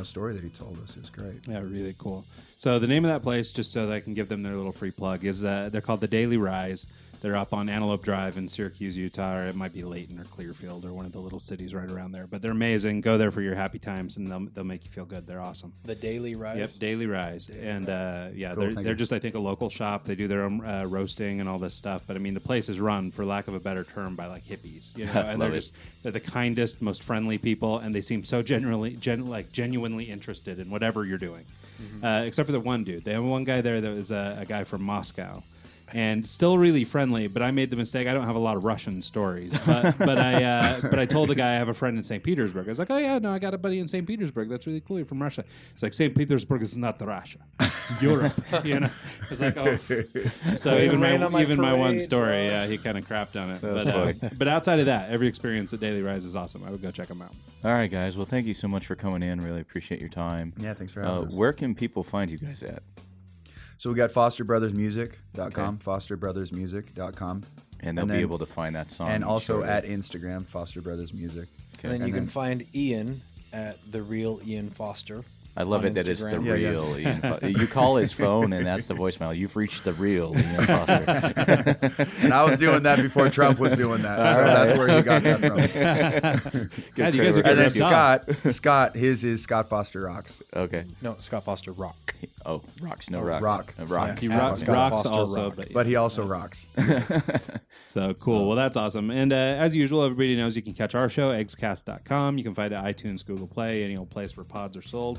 story that he told us. It was great. Yeah, really cool. So the name of that place, just so that I can give them their little free plug, is they're called the Daily Rise. They're up on Antelope Drive in Syracuse, Utah, or it might be Layton or Clearfield or one of the little cities right around there. But they're amazing. Go there for your happy times, and they'll make you feel good. They're awesome. The Daily Rise? Yep, Daily Rise. Cool, they're just, I think, a local shop. They do their own roasting and all this stuff. But, I mean, the place is run, for lack of a better term, by, like, hippies. And they're the kindest, most friendly people, and they seem so genuinely interested in whatever you're doing. Mm-hmm. Except for the one dude. They have one guy there that was a guy from Moscow. And still really friendly, but I made the mistake. I don't have a lot of Russian stories, but I told a guy I have a friend in St. Petersburg. I was like, oh yeah, no, I got a buddy in St. Petersburg. That's really cool. You're from Russia. It's like St. Petersburg is not Russia. It's Europe. It's like, oh. So even my one story, he kind of crapped on it. But outside of that, every experience at Daily Rise is awesome. I would go check them out. All right, guys. Well, thank you so much for coming in. Really appreciate your time. Yeah, thanks for having us. Where can people find you guys at? So we got fosterbrothersmusic.com, fosterbrothersmusic.com. And they'll be able to find that song. And also at Instagram, Foster Brothers Music. Okay. And then you can find Ian at The Real Ian Foster. I love it Instagram. that it's the real Ian Foster. You call his phone, and that's the voicemail. You've reached the real Ian Foster. And I was doing that before Trump was doing that. So that's where he got that from. God, you guys are and then good. Scott, his is Scott Foster Rocks. Okay. No, Scott Foster Rock. Oh, rocks, no rocks. Rock. Rock. He Scott rocks Foster also, Rock. But he also rocks. So cool. Well, that's awesome. And as usual, everybody knows you can catch our show, eggscast.com. You can find it at iTunes, Google Play, any old place where pods are sold.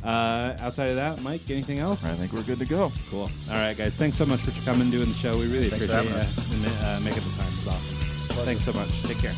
Outside of that, Mike, anything else? I think we're good to go. Cool. All right, guys. Thanks so much for coming and doing the show. We really appreciate it. And making the time. It was awesome. Thanks so much. Take care.